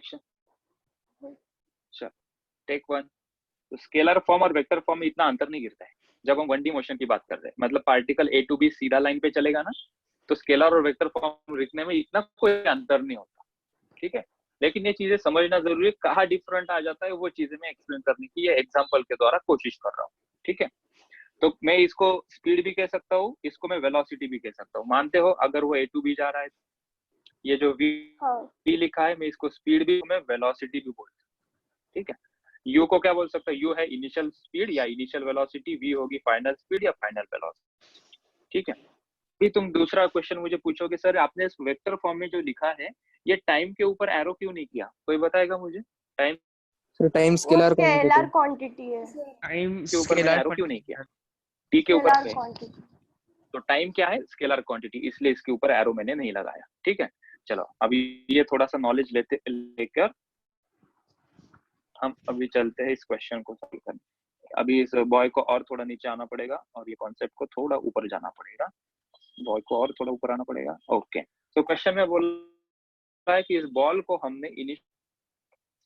Action, take one. तो scalar form और vector form में इतना अंतर नहीं गिरता है जब हम 1D मोशन की बात कर रहे हैं। मतलब पार्टिकल A to B सीधा लाइन पे चलेगा ना, तो स्केलर और वेक्टर फॉर्म लिखने में इतना कोई अंतर नहीं होता, ठीक है। लेकिन ये चीजें समझना जरूरी है, कहाँ डिफरेंट आ जाता है वो चीजें मैं एक्सप्लेन करने की ये एग्जांपल के द्वारा कोशिश कर रहा हूँ, ठीक है। तो मैं इसको स्पीड भी कह सकता हूँ, इसको मैं वेलोसिटी भी कह सकता हूँ। मानते हो अगर वो A to B जा रहा है, ये जो V लिखा है मैं इसको स्पीड भी, मैं वेलोसिटी भी बोल सकता हूँ, ठीक है। U को क्या बोल सकता है, U है इनिशियल स्पीड या इनिशियल वेलोसिटी, V होगी फाइनल स्पीड या फाइनल वेलोसिटी, ठीक है। भी तुम दूसरा क्वेश्चन मुझे पूछोगे, सर आपने इस वेक्टर फॉर्म में जो लिखा है ये टाइम के ऊपर एरो क्यों नहीं किया, कोई बताएगा मुझे? Time, sir time scalar quantity है, टाइम के ऊपर मैंने एरो क्यों नहीं किया, टी के ऊपर पे, तो टाइम क्या है, स्केलर क्वांटिटी, इसलिए इसके ऊपर एरो मैंने नहीं लगाया, ठीक है। चलो अभी ये थोड़ा सा नॉलेज लेकर हम अभी चलते हैं इस क्वेश्चन को सॉल्व करने। अभी इस बॉय को और थोड़ा नीचे आना पड़ेगा और ये कॉन्सेप्ट को थोड़ा ऊपर जाना पड़ेगा, बॉल को और थोड़ा ऊपर आना पड़ेगा, ओके। तो क्वेश्चन में बोल रहा है कि इस बॉल को हमने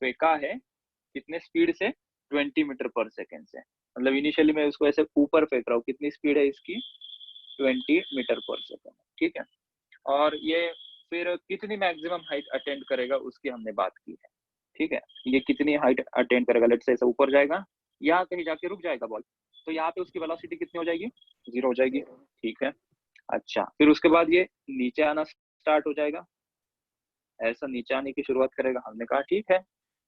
फेंका है कितने स्पीड से, 20 मीटर पर सेकेंड से। मतलब इनिशियली मैं उसको ऐसे ऊपर फेंक रहा हूँ, कितनी स्पीड है इसकी, 20 मीटर पर सेकेंड, ठीक है। और ये फिर कितनी मैक्सिमम हाइट अटेंड करेगा उसकी हमने बात की है, ठीक है। ये कितनी हाइट अटेंड करेगा, लेट्स से ऐसे ऊपर जाएगा या कहीं जाके रुक जाएगा बॉल, तो यहाँ पे उसकी वेलोसिटी कितनी हो जाएगी, 0 हो जाएगी, ठीक है। अच्छा फिर उसके बाद ये नीचे आना स्टार्ट हो जाएगा, ऐसा नीचे आने की शुरुआत करेगा, हमने कहा ठीक है।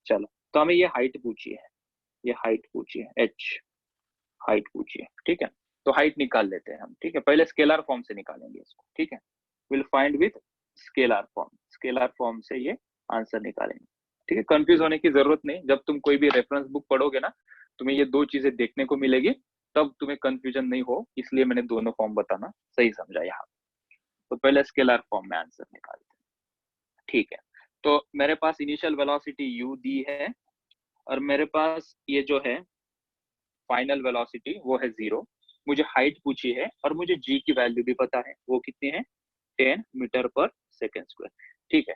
चलो तो हमें ये हाइट पूछी है, ये हाइट पूछी है, h हाइट पूछी है, ठीक है। तो हाइट निकाल लेते हैं हम, ठीक है। पहले स्केलर फॉर्म से निकालेंगे इसको, ठीक है। Will find with scalar form, scalar form से ये आंसर निकालेंगे, ठीक है। कंफ्यूज होने की जरूरत नहीं, जब तुम कोई भी रेफरेंस बुक पढ़ोगे ना तुम्हें ये दो चीजें देखने को मिलेगी, तब तुम्हें कंफ्यूजन नहीं हो, इसलिए मैंने दोनों फॉर्म बताना सही समझा यहाँ। तो पहले स्केलर फॉर्म में आंसर निकालते हैं, ठीक है। तो मेरे पास इनिशियल वेलोसिटी u दी है और मेरे पास ये जो है फाइनल वेलोसिटी वो है 0। मुझे हाइट पूछी है और मुझे g की वैल्यू भी पता है, वो कितनी है, 10 मीटर पर सेकेंड स्क्वायर, ठीक है।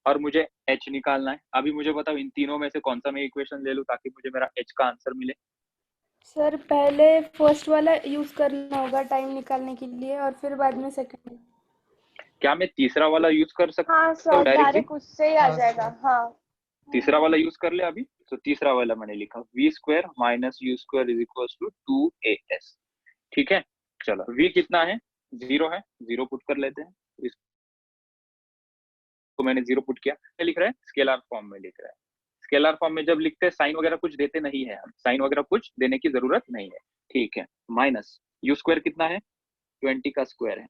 और मुझे h निकालना है। अभी मुझे बताओ इन तीनों में से कौन सा मैं इक्वेशन ले लूं ताकि मुझे मेरा h का आंसर मिले। सर पहले फर्स्ट वाला यूज करना होगा टाइम निकालने के लिए और फिर बाद में सेकंड। क्या मैं तीसरा वाला यूज कर सकता हाँ हूँ सर डायरेक्टली? उससे ही आ जाएगा, हाँ तीसरा वाला यूज कर ले अभी। तो तीसरा वाला मैंने लिखा v square minus u square is equal to 2as, ठीक है। चलो v कितना है, 0 है, 0 पुट कर लेते हैं। इसको मैंने 0 पुट किया, क्या लिख रहा है, स्केलर फॉर्म में लिख रहा है। स्केलर फॉर्म में जब लिखते हैं साइन वगैरह कुछ देते नहीं है, हम साइन वगैरह कुछ देने की जरूरत नहीं है, ठीक है। माइनस u स्क्वायर कितना है, 20 का स्क्वायर है,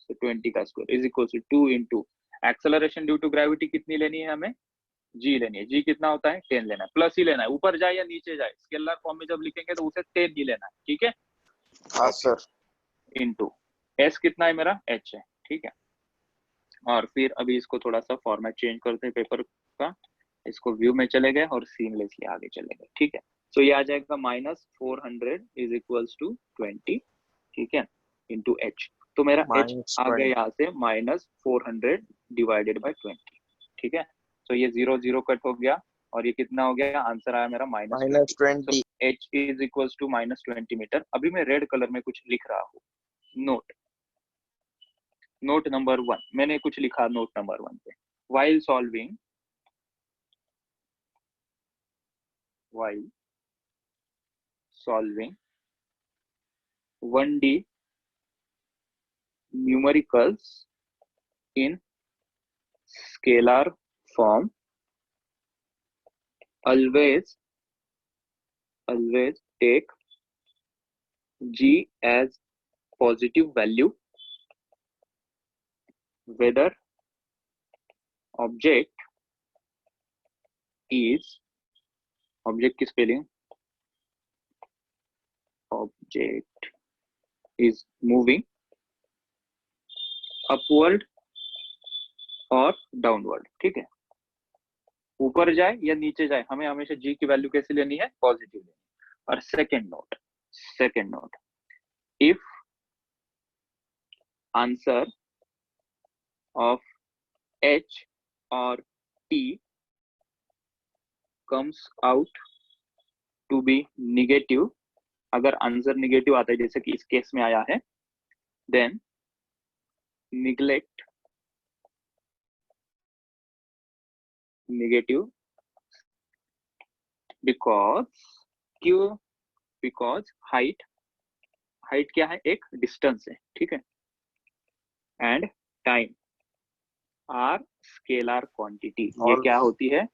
तो 20 का square is equal to 2 into acceleration due to gravity कितनी लेनी है हमें, जी लेनी है। जी कितना होता है, 10 लेना है, प्लस ही लेना है, ऊपर जाए या नीचे जाए स्केलर फॉर्म में जब लिखेंगे तो उसे 10 ही लेना है, ठीक है। हाँ सर। इनटू एस कितना है मेरा, एच है, ठीक है। और फिर अभी इसको थोड़ा सा फॉर्मेट चेंज करते हैं पेपर का, इसको व्यू में चले गए और सीमलेसली आगे चले गए, ठीक है। तो ये आ जाएगा -400 इज इक्वल्स टू 20, ठीक है, इंटू एच। तो मेरा एच आ गया यहाँ से -400 डिवाइडेड बाय 20, ठीक है। तो ये 0 0 कट हो गया और ये कितना हो गया, आंसर आया मेरा -20। H is equals to -20 metre. अभी मैं रेड कलर में कुछ लिख रहा हूँ, नोट नंबर 1 मैंने कुछ लिखा नोट नंबर 1 पे, while solving 1D numericals in scalar form, always take g as positive value whether object की spelling, object is moving upward और डाउनवर्ड, ठीक है। ऊपर जाए या नीचे जाए हमें हमेशा g की वैल्यू कैसे लेनी है, पॉजिटिव लेनी है। और second note, if answer of h और t comes out to be negative, अगर आंसर नेगेटिव आता है जैसे कि इस केस में आया है, then neglect negative because क्यों? because height क्या है? एक डिस्टेंस है, ठीक है, and time are scalar quantity. ये क्या होती है?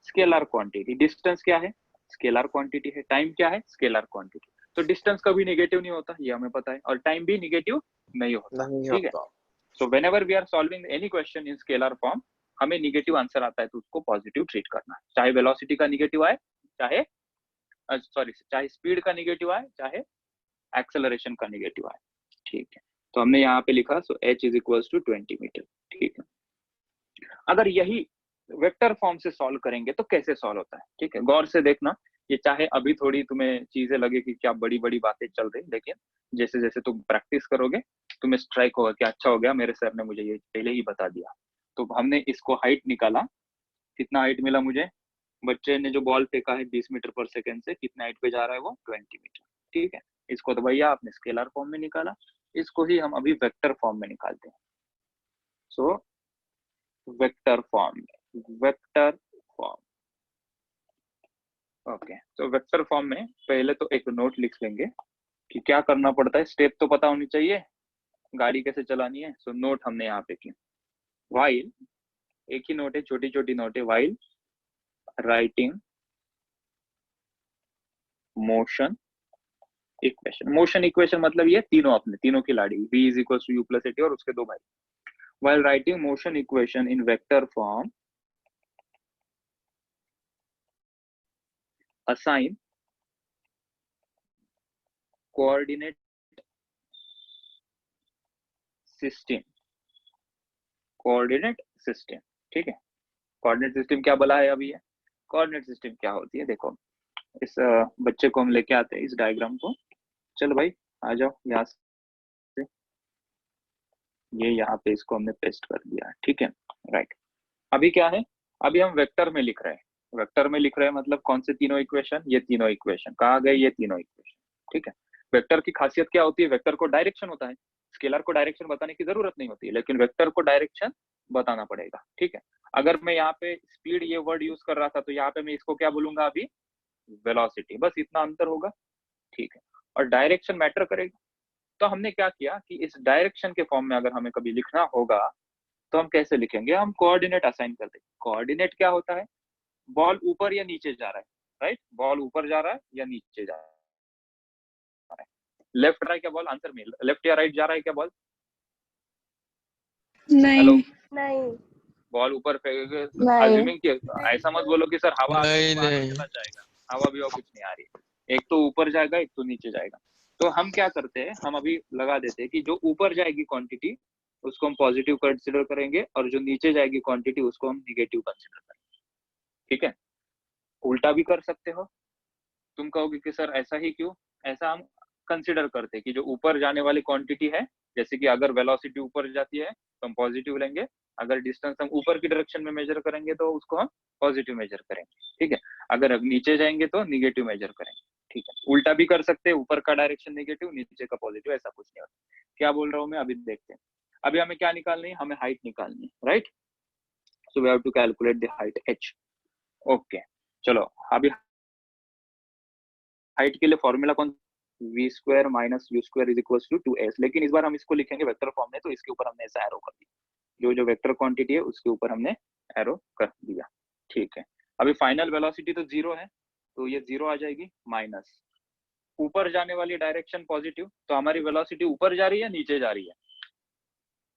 Scalar quantity. डिस्टेंस क्या है? स्केलर क्वांटिटी है। टाइम क्या है? Scalar quantity. तो डिस्टेंस कभी नेगेटिव नहीं होता, ये हमें पता है, और टाइम भी नेगेटिव नहीं होता, ठीक है। So whenever we are solving any question in scalar form, हमें नेगेटिव आंसर आता है तो उसको पॉजिटिव ट्रीट करना है, चाहे वेलोसिटी का नेगेटिव आए, चाहे चाहे स्पीड का नेगेटिव आए, चाहे एक्सेलरेशन का नेगेटिव आए, ठीक है। तो हमने यहाँ पे लिखा so h is equals to 20 metre, ठीक है। अगर यही वेक्टर फॉर्म से सॉल्व करेंगे तो कैसे सॉल्व होता है, ठीक है, गौर से देखना। ये चाहे अभी थोड़ी तुम्हें चीजें लगे कि क्या बड़ी बड़ी बातें चल रही, लेकिन जैसे जैसे तुम प्रैक्टिस करोगे तुम्हें स्ट्राइक होगा कि अच्छा हो गया, मेरे सर ने मुझे ये पहले ही बता दिया। तो हमने इसको हाइट निकाला, कितना हाइट मिला मुझे? बच्चे ने जो बॉल फेंका है 20 मीटर पर सेकेंड से, कितना हाइट पे जा रहा है वो? 20 मीटर, ठीक है। इसको तो भैया आपने स्केलर फॉर्म में निकाला, इसको ही हम अभी वेक्टर फॉर्म में निकालते हैं। सो vector form, vector form, okay. तो वेक्टर फॉर्म में पहले तो एक नोट लिख लेंगे कि क्या करना पड़ता है, स्टेप तो पता होनी चाहिए, गाड़ी कैसे चलानी है। सो नोट हमने यहाँ पे की, वाइल, एक ही नोट है, छोटी छोटी नोट है, while writing motion equation. Motion equation मतलब ये तीनों, अपने तीनों की लाड़ी, v is equal to u plus at और उसके दो भाई। while writing motion equation in vector form, assign coordinate system, coordinate system, ठीक है। कोऑर्डिनेट सिस्टम क्या बोला है अभी? ये कोऑर्डिनेट सिस्टम क्या होती है, देखो इस बच्चे को हम लेके आते हैं इस डायग्राम को। चलो भाई आ जाओ यहाँ से, ये यहाँ पे इसको हमने पेस्ट कर दिया, ठीक है, राइट। अभी क्या है? अभी हम वेक्टर में लिख रहे हैं, वेक्टर में लिख रहे हैं मतलब कौन से तीनों इक्वेशन? ये तीनों इक्वेशन। कहाँ गए ये तीनों इक्वेशन, ठीक है। वेक्टर की खासियत क्या होती है? वेक्टर को डायरेक्शन होता है, स्केलर को डायरेक्शन बताने की जरूरत नहीं होती है, लेकिन वेक्टर को डायरेक्शन बताना पड़ेगा, ठीक है। अगर मैं यहाँ पे स्पीड ये वर्ड यूज कर रहा था तो यहाँ पे मैं इसको क्या बोलूंगा अभी? वेलोसिटी, बस इतना अंतर होगा, ठीक है। और डायरेक्शन मैटर करेगा। तो हमने क्या किया कि इस डायरेक्शन के फॉर्म में अगर हमें कभी लिखना होगा तो हम कैसे लिखेंगे? हम कोऑर्डिनेट असाइन कर देंगे। कोऑर्डिनेट क्या होता है? बॉल ऊपर या नीचे जा रहा है, राइट, बॉल ऊपर जा रहा है या नीचे जा रहा है, लेफ्ट राइट क्या बॉल? आंसर में लेफ्ट या राइट जा रहा है क्या बॉल? हेलो, नहीं बॉल ऊपर फेंकोगे, अज्यूमिंग कि ऐसा मत बोलो कि सर हवा चला जाएगा, हवा भी कुछ नहीं आ रही, एक तो ऊपर जाएगा एक तो नीचे जाएगा। तो हम क्या करते हैं, हम अभी लगा देते हैं कि जो ऊपर जाएगी क्वांटिटी उसको हम पॉजिटिव कंसिडर करेंगे और जो नीचे जाएगी क्वांटिटी उसको हम निगेटिव कंसिडर करेंगे, ठीक है। उल्टा भी कर सकते हो, तुम कहोगे कि सर ऐसा ही क्यों? ऐसा हम कंसिडर करते हैं कि जो ऊपर जाने वाली क्वांटिटी है, जैसे कि अगर वेलोसिटी ऊपर जाती है तो हम पॉजिटिव लेंगे, अगर डिस्टेंस हम ऊपर की डायरेक्शन में मेजर करेंगे तो उसको हम पॉजिटिव मेजर करेंगे, ठीक है। अगर अब नीचे जाएंगे तो निगेटिव मेजर करेंगे, ठीक है। उल्टा भी कर सकते हैं, ऊपर का डायरेक्शन निगेटिव, नीचे का पॉजिटिव, ऐसा कुछ नहीं होता। क्या बोल रहा हूँ मैं, अभी देखते हैं। अभी हमें क्या निकालनी है? हमें हाइट निकालनी है, right. So we have to calculate the height h, okay. चलो अभी हाइट के लिए फॉर्मूला कौन? v square minus u square is equal to 2s, लेकिन इस बार हम इसको लिखेंगे वेक्टर फॉर्म में, तो इसके ऊपर हमने ऐसा एरो कर दिया, जो वेक्टर क्वांटिटी है उसके ऊपर हमने एरो कर दिया, ठीक है। अभी फाइनल वेलोसिटी तो 0 है, तो ये 0 आ जाएगी, माइनस ऊपर जाने वाली डायरेक्शन पॉजिटिव, तो हमारी वेलोसिटी ऊपर जा रही है नीचे जा रही है?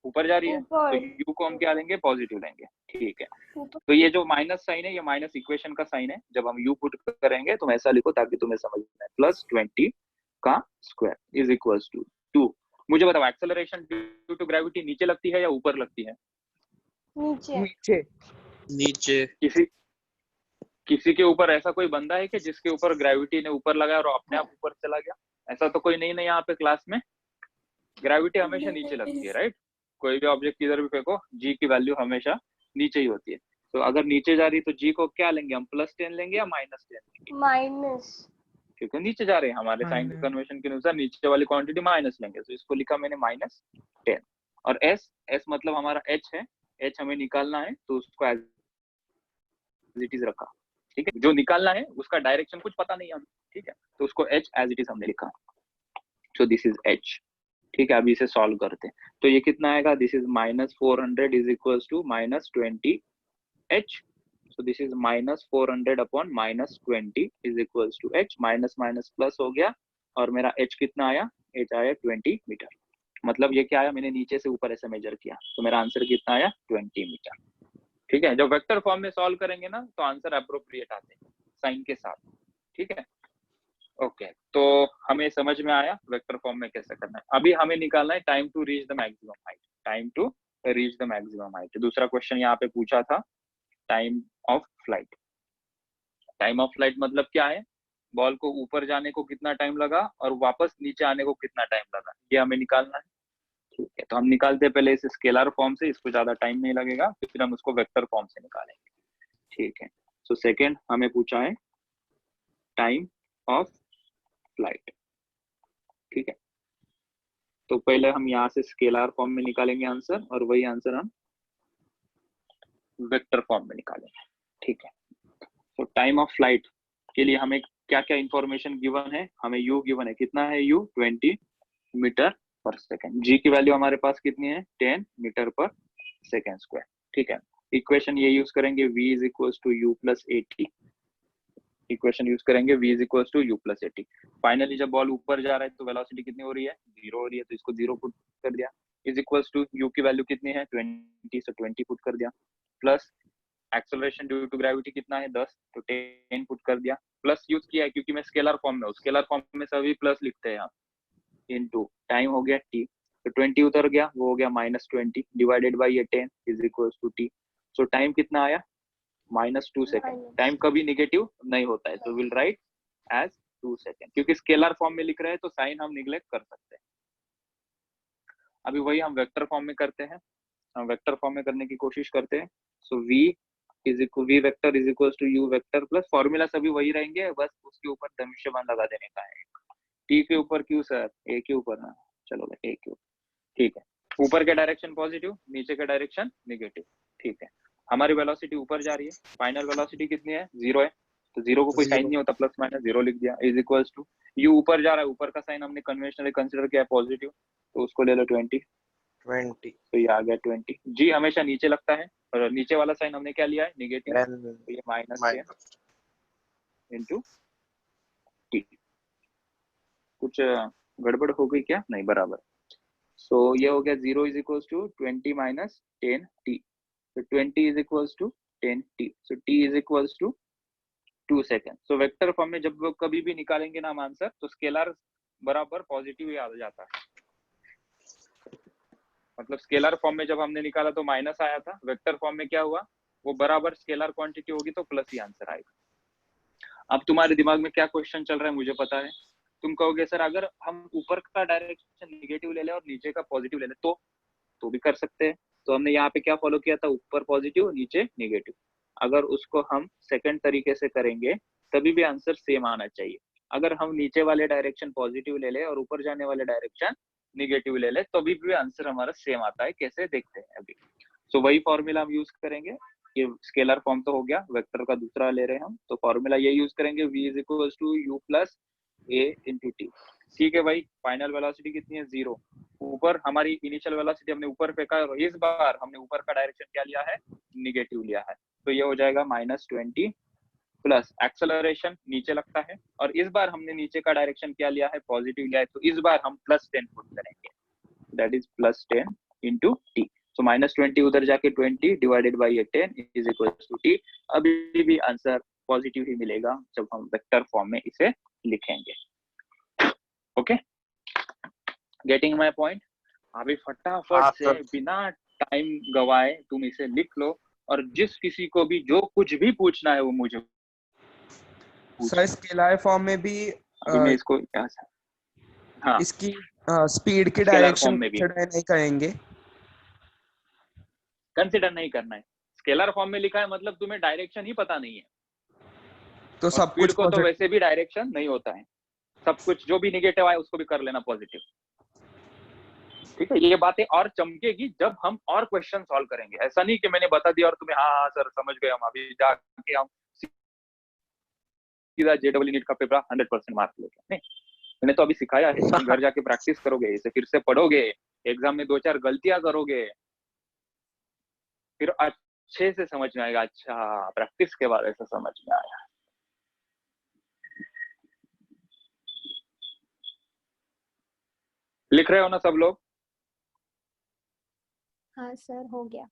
ऊपर जा रही है, तो u को हम क्या लेंगे? पॉजिटिव लेंगे, ठीक है। तो ये जो माइनस साइन है ये माइनस इक्वेशन का साइन है, जब हम u पुट करेंगे तुम ऐसा लिखो ताकि तुम्हें समझ में आए, प्लस 20 का स्क्वायर इज इक्वल्स टू 2। मुझे बताओ एक्सेलरेशन ड्यू टू ग्रेविटी नीचे लगती है या ऊपर लगती है? नीचे नीचे। किसी के ऊपर ऐसा कोई बंदा है कि जिसके ऊपर ग्रेविटी ने ऊपर लगाया और अपने आप ऊपर चला गया? ऐसा तो कोई नहीं ना यहाँ पे क्लास में। ग्रेविटी हमेशा नीचे लगती है, राइट। कोई भी ऑब्जेक्ट किधर भी फेंको जी की वैल्यू हमेशा नीचे ही होती है। तो अगर नीचे जा रही है तो जी को क्या लेंगे हम, +10 लेंगे या -10 लेंगे? माइनस। क्योंकि नीचे जा रहे हैं, हमारे साइन माइनस। कन्वेंशन के अनुसार नीचे वाली क्वांटिटी माइनस लेंगे, तो इसको लिखा मैंने -10। और एस मतलब हमारा एच है, एच हमें निकालना है तो उसको एज इट इज रखा। ठीक है, जो निकालना है उसका डायरेक्शन कुछ पता नहीं है हमें। ठीक है, तो उसको एच एज इट इज हमने लिखा। सो दिस इज एच। ठीक है, अभी इसे सॉल्व करते हैं तो ये कितना आएगा, this is -400 is equals to -20 H. So this is -400 upon -20 is equals to h। Minus minus plus हो गया और मेरा h कितना आया, h आया 20 मीटर। मतलब ये क्या आया, मैंने नीचे से ऊपर ऐसे मेजर किया तो मेरा आंसर कितना आया, 20 मीटर। ठीक है, जब वेक्टर फॉर्म में सॉल्व करेंगे ना तो आंसर अप्रोप्रिएट आते हैं साइन के साथ। ठीक है, ओके, तो हमें समझ में आया वेक्टर फॉर्म में कैसे करना है। अभी हमें निकालना है time to reach the maximum height. Time to reach the maximum height, दूसरा क्वेश्चन यहाँ पे पूछा था time of flight. Time of flight मतलब क्या है, बॉल को ऊपर जाने को कितना टाइम लगा और वापस नीचे आने को कितना टाइम लगा, ये हमें निकालना है। ठीक है, तो हम निकालते हैं पहले इसे स्केलर फॉर्म से, इसको ज्यादा टाइम नहीं लगेगा, फिर हम उसको वेक्टर फॉर्म से निकालेंगे। ठीक है, सो सेकंड हमें पूछा है टाइम ऑफ फ्लाइट। ठीक है, तो पहले हम यहाँ से स्केलर फॉर्म में निकालेंगे आंसर और वही आंसर हम वेक्टर फॉर्म में निकालेंगे। ठीक है, तो टाइम ऑफ फ्लाइट के लिए हमें क्या क्या इंफॉर्मेशन गिवन है, हमें यू गिवन है, कितना है यू, 20 मीटर पर सेकेंड। जी की वैल्यू हमारे पास कितनी है, 10 मीटर पर सेकेंड स्क्वायर। ठीक है, इक्वेशन ये यूज करेंगे v is equals to you plus 80। Equation use करेंगे v is equals to you plus 80। Finally जब बॉल ऊपर जा रहा है तो वेलोसिटी कितनी हो रही है, 0 हो रही है, तो इसको 0 पुट कर दिया। इज इक्वल्स टू यू की वैल्यू कितनी है, 20, so 20 पुट कर दिया, plus acceleration due to gravity कितना है, 10, तो 10 पुट कर दिया। प्लस यूज किया है क्योंकि मैं स्केलर फॉर्म में हूँ, स्केलर फॉर्म में सभी प्लस लिखते हैं यहाँ। इनटू टाइम हो गया t, तो 20 उतर गया, वो हो गया -20 डिवाइडेड बाई ये 10 is equals to t। So time कितना आया, -2 सेकेंड। टाइम कभी निगेटिव नहीं होता है, तो विल राइट एज 2 सेकेंड, क्योंकि स्केलर फॉर्म में लिख रहे हैं तो साइन हम निग्लेक्ट कर सकते हैं। अभी वही हम वेक्टर फॉर्म में करते हैं, हम वेक्टर फॉर्म में करने की कोशिश करते हैं। So v vector is equals to U vector plus, formula सभी वही रहेंगे, बस उसके ऊपर धनुष्यबाण लगा देने का है। टी के ऊपर क्यू सर, ए के ऊपर ना, चलो भाई ए के ऊपर। ठीक है, ऊपर के डायरेक्शन पॉजिटिव, नीचे के डायरेक्शन नेगेटिव। ठीक है, हमारी वेलोसिटी ऊपर जा रही है, फाइनल वेलोसिटी कितनी है, 0 है, तो 0 को कोई साइन नहीं होता, प्लस माइनस 0 लिख दिया, इज इक्वल्स टू यू ऊपर जा रहा है, ऊपर का साइन हमने कन्वेंशनली कंसीडर किया है पॉजिटिव, तो उसको ले लो 20, तो ये आ गया 20। जी हमेशा नीचे लगता है और नीचे वाला साइन हमने क्या लिया है, नेगेटिव, तो ये -10 इंटू टी। कुछ गड़बड़ हो गई क्या, नहीं बराबर। सो ये हो गया 0 is equals to 20 minus 10 t, तो 20 is equals to 10 t, so t is equals to 2 second. So vector form में जब कभी भी निकालेंगे ना हम आंसर, तो स्केलर बराबर पॉजिटिव ही आ जाता है। मतलब स्केलर फॉर्म में जब हमने निकाला तो माइनस आया था, वेक्टर फॉर्म में क्या हुआ, वो बराबर स्केलर क्वांटिटी होगी तो प्लस ही आंसर आएगा। अब तुम्हारे दिमाग में क्या क्वेश्चन चल रहा है मुझे पता है, तुम कहोगे सर अगर हम ऊपर का डायरेक्शन नेगेटिव ले ले और नीचे का पॉजिटिव ले ले तो भी कर सकते हैं। तो हमने यहाँ पे क्या फॉलो किया था, ऊपर पॉजिटिव नीचे नेगेटिव। अगर उसको हम सेकंड तरीके से करेंगे तभी भी आंसर सेम आना चाहिए। अगर हम नीचे वाले डायरेक्शन पॉजिटिव ले ले और ऊपर जाने वाले डायरेक्शन निगेटिव ले ले तो भी आंसर हमारा सेम आता है, कैसे देखते हैं अभी। सो वही फॉर्मूला हम यूज करेंगे, ये स्केलर फॉर्म तो हो गया, वेक्टर का दूसरा ले रहे हैं हम, तो फॉर्मूला ये यूज करेंगे, v is equals to you plus a into t. ठीक है भाई, फाइनल वेलोसिटी कितनी है, 0। ऊपर हमारी इनिशियल वेलोसिटी हमने ऊपर फेंका और इस बार हमने ऊपर का डायरेक्शन क्या लिया है, निगेटिव लिया है, तो ये हो जाएगा -20 प्लस एक्सेलरेशन नीचे लगता है और इस बार हमने नीचे का डायरेक्शन क्या लिया है, पॉजिटिव लिया है, तो इस बार हम +10 पुट करेंगे, that is +10 into t. So -20 उधर जाके 20 divided by 10 is equals to t. अभी भी आंसर पॉजिटिव ही मिलेगा जब हम वेक्टर फॉर्म में इसे लिखेंगे। Okay, getting my point. अभी फटाफट से बिना टाइम गवाए तुम इसे लिख लो और जिस किसी को भी जो कुछ भी पूछना है वो मुझे सर स्केलर फॉर्म में भी मैं इसको हाँ इसकी स्पीड के स्केलर डायरेक्शन फॉर्म में भी नहीं करेंगे, कंसिडर नहीं करना है। स्केलर फॉर्म में लिखा है मतलब तुम्हें डायरेक्शन ही पता नहीं है, तो और सब स्पीड कुछ को तो पॉजिटिव। वैसे भी डायरेक्शन नहीं होता है, सब कुछ जो भी निगेटिव आए उसको भी कर लेना पॉजिटिव। ठीक है, ये बातें और चमकेगी जब हम और क्वेश्चन सॉल्व करेंगे। ऐसा नहीं कि मैंने बता दिया और तुम्हें हाँ हाँ सर समझ गए, हम अभी जाके हम सीधा JEE नीट का पेपर 100% मार्क्स लेके, नहीं, मैंने तो अभी सिखाया है, तुम घर जाके प्रैक्टिस करोगे, इसे फिर से पढ़ोगे, एग्जाम में 2-4 गलतियां करोगे, फिर अच्छे से समझ में आएगा। अच्छा, प्रैक्टिस के बाद ऐसा समझ में आया। लिख रहे हो ना सब लोग? हाँ सर, हो गया।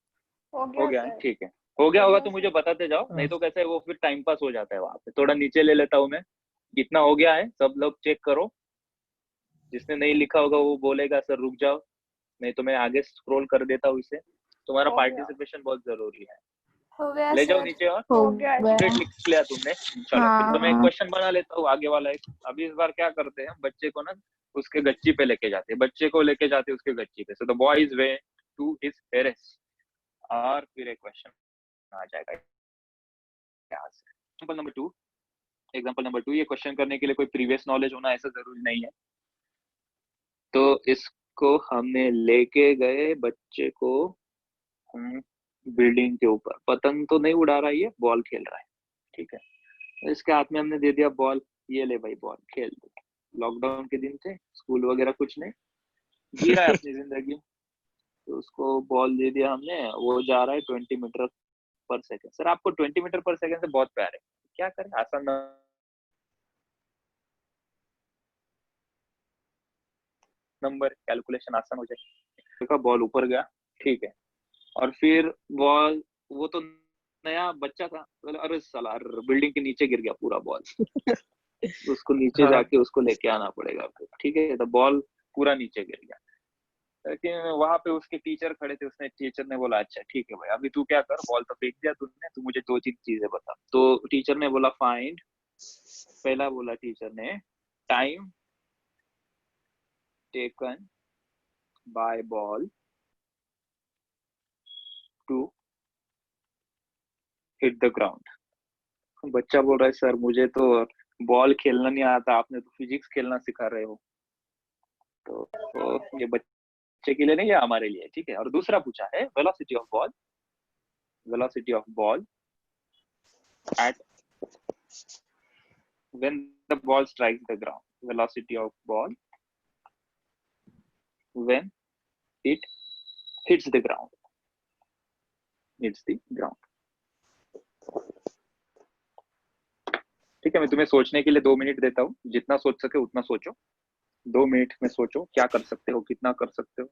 हो गया है, सर। ठीक है। हो गया हो होगा गया तो मुझे सर। बताते जाओ, नहीं तो कैसे वो फिर टाइम पास हो जाता है वहां पे। थोड़ा नीचे ले लेता हूँ मैं, कितना हो गया है सब लोग चेक करो। जिसने नहीं लिखा होगा वो बोलेगा सर रुक जाओ, नहीं तो मैं आगे स्क्रॉल कर देता हूँ इसे। तुम्हारा हो गया। पार्टिसिपेशन बहुत जरूरी है। हो गया ले जाओ सर। नीचे, और हो हो गया है। गया। कंप्लीट लिख लिया तुमने? चलो फिर तो मैं एक हाँ। क्वेश्चन बना लेता हूँ आगे वाला एक। अभी इस बार क्या करते हैं, बच्चे को ना उसके गच्ची पे लेके जाते हैं, बच्चे को लेके जाते हैं उसके गच्ची पे। So the boy is way to his terrace, और फिर एक क्वेश्चन आ जाएगा यहाँ से। एग्जाम्पल नंबर 2, ये क्वेश्चन करने के लिए कोई प्रीवियस नॉलेज होना ऐसा जरूरी नहीं है। तो इसको हमने लेके गए बच्चे को बिल्डिंग के ऊपर, पतंग तो नहीं उड़ा रहा है, ये बॉल खेल रहा है। ठीक है, तो इसके हाथ में हमने दे दिया बॉल, ये ले भाई बॉल खेल दे। लॉकडाउन के दिन थे, स्कूल वगैरह कुछ नहीं, जी रहा है अपनी जिंदगी। तो उसको बॉल दे दिया हमने, वो जा रहा है 20 मीटर पर सेकेंड। सर आपको 20 मीटर पर सेकेंड से बहुत प्यार है, क्या करें, आसान नंबर कैलकुलेशन आसान हो जाए। देखा बॉल ऊपर गया, ठीक है, और फिर बॉल, वो तो नया बच्चा था, बोले अरे साला बिल्डिंग के नीचे गिर गया पूरा बॉल। उसको नीचे हाँ। जाके उसको लेके आना पड़ेगा फिर। ठीक है, तो बॉल पूरा नीचे गिर गया, लेकिन वहां पे उसके टीचर खड़े थे। उसने, टीचर ने बोला अच्छा ठीक है भाई, अभी तू क्या कर, बॉल तो फेंक दिया तूने, तू मुझे 2-3 चीजें बता। तो टीचर ने बोला फाइंड, पहला बोला टीचर ने, time taken by ball to hit the ground. बच्चा बोल रहा है सर मुझे तो बॉल खेलना नहीं आता, आपने तो फिजिक्स खेलना सिखा रहे हो। तो ये बच्चे के लिए नहीं, है हमारे लिए। ठीक है, और दूसरा पूछा है velocity of ball at when the ball strikes the ground, velocity of ball when it hits the ground, hits the ground। ठीक है, मैं तुम्हें सोचने के लिए 2 मिनट देता हूँ, जितना सोच सके उतना सोचो। 2 मिनट में सोचो क्या कर सकते हो, कितना कर सकते हो।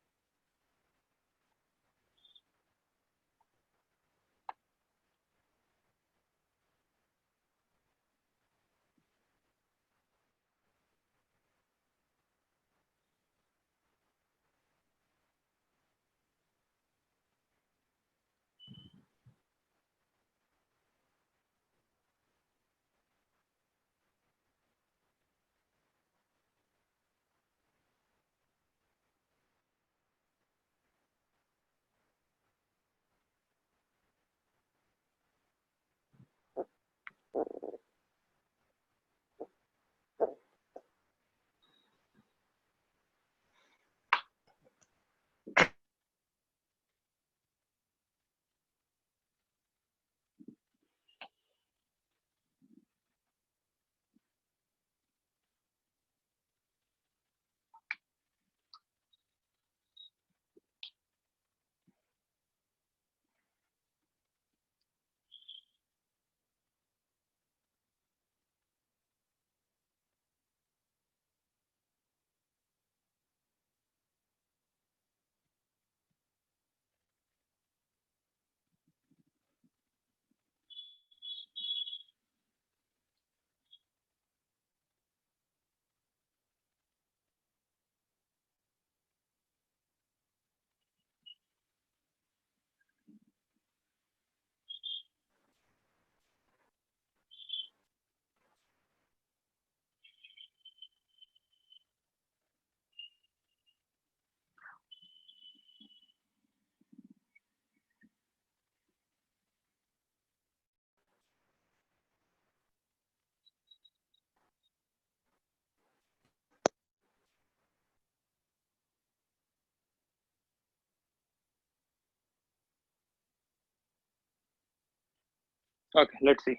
Okay let's see.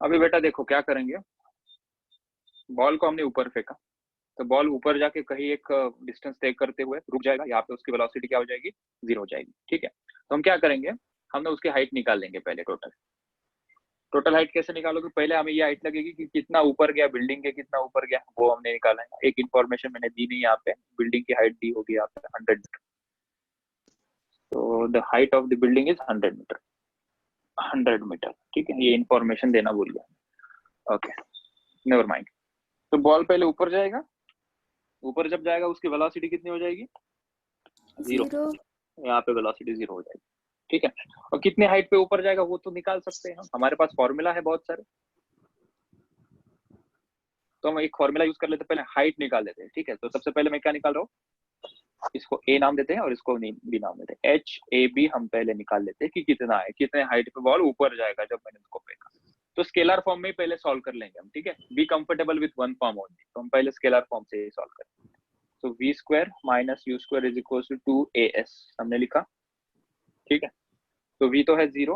अभी बेटा देखो क्या करेंगे, बॉल को हमने ऊपर फेंका, तो बॉल ऊपर जाके कहीं एक डिस्टेंस तय करते हुए रुक जाएगा, यहाँ पे उसकी वेलोसिटी क्या हो जाएगी, 0 हो जाएगी। ठीक है, तो हम क्या करेंगे, हमने उसकी हाइट निकाल लेंगे पहले। टोटल हाइट कैसे निकालोगे, पहले हमें ये हाइट लगेगी कि कितना ऊपर गया बिल्डिंग के, कितना ऊपर गया वो हमने निकाला है। एक इन्फॉर्मेशन मैंने दी नहीं यहाँ पे, बिल्डिंग की हाइट दी होगी यहाँ पे 100 मीटर, तो the height of the building is 100 meter, 100 meter. ठीक है, ये इन्फॉर्मेशन देना भूल गया। Okay never mind. तो बॉल पहले ऊपर जाएगा, ऊपर जब जाएगा उसकी वेलोसिटी कितनी हो जाएगी, 0। यहाँ पे वेलोसिटी 0 हो जाएगी। ठीक है, और कितने हाइट पे ऊपर जाएगा वो तो निकाल सकते हैं हम, हमारे पास फॉर्मूला है बहुत सारे, तो हम एक फॉर्मूला यूज कर लेते हैं, पहले हाइट निकाल लेते हैं। ठीक है, तो सबसे पहले मैं क्या निकाल रहा हूँ, इसको ए नाम देते हैं और इसको बी नाम देते हैं। एच ए बी हम पहले निकाल लेते हैं कि कितना है, कितने हाइट पे बॉल ऊपर जाएगा जब मैंने उसको फेंका। तो स्केलर फॉर्म में ही पहले सॉल्व कर लेंगे हम। ठीक है, be comfortable with one form only, तो हम पहले स्केलर फॉर्म से ही सॉल्व करेंगे। तो v square minus u square is equal to 2as हमने लिखा। ठीक है, तो v तो है 0,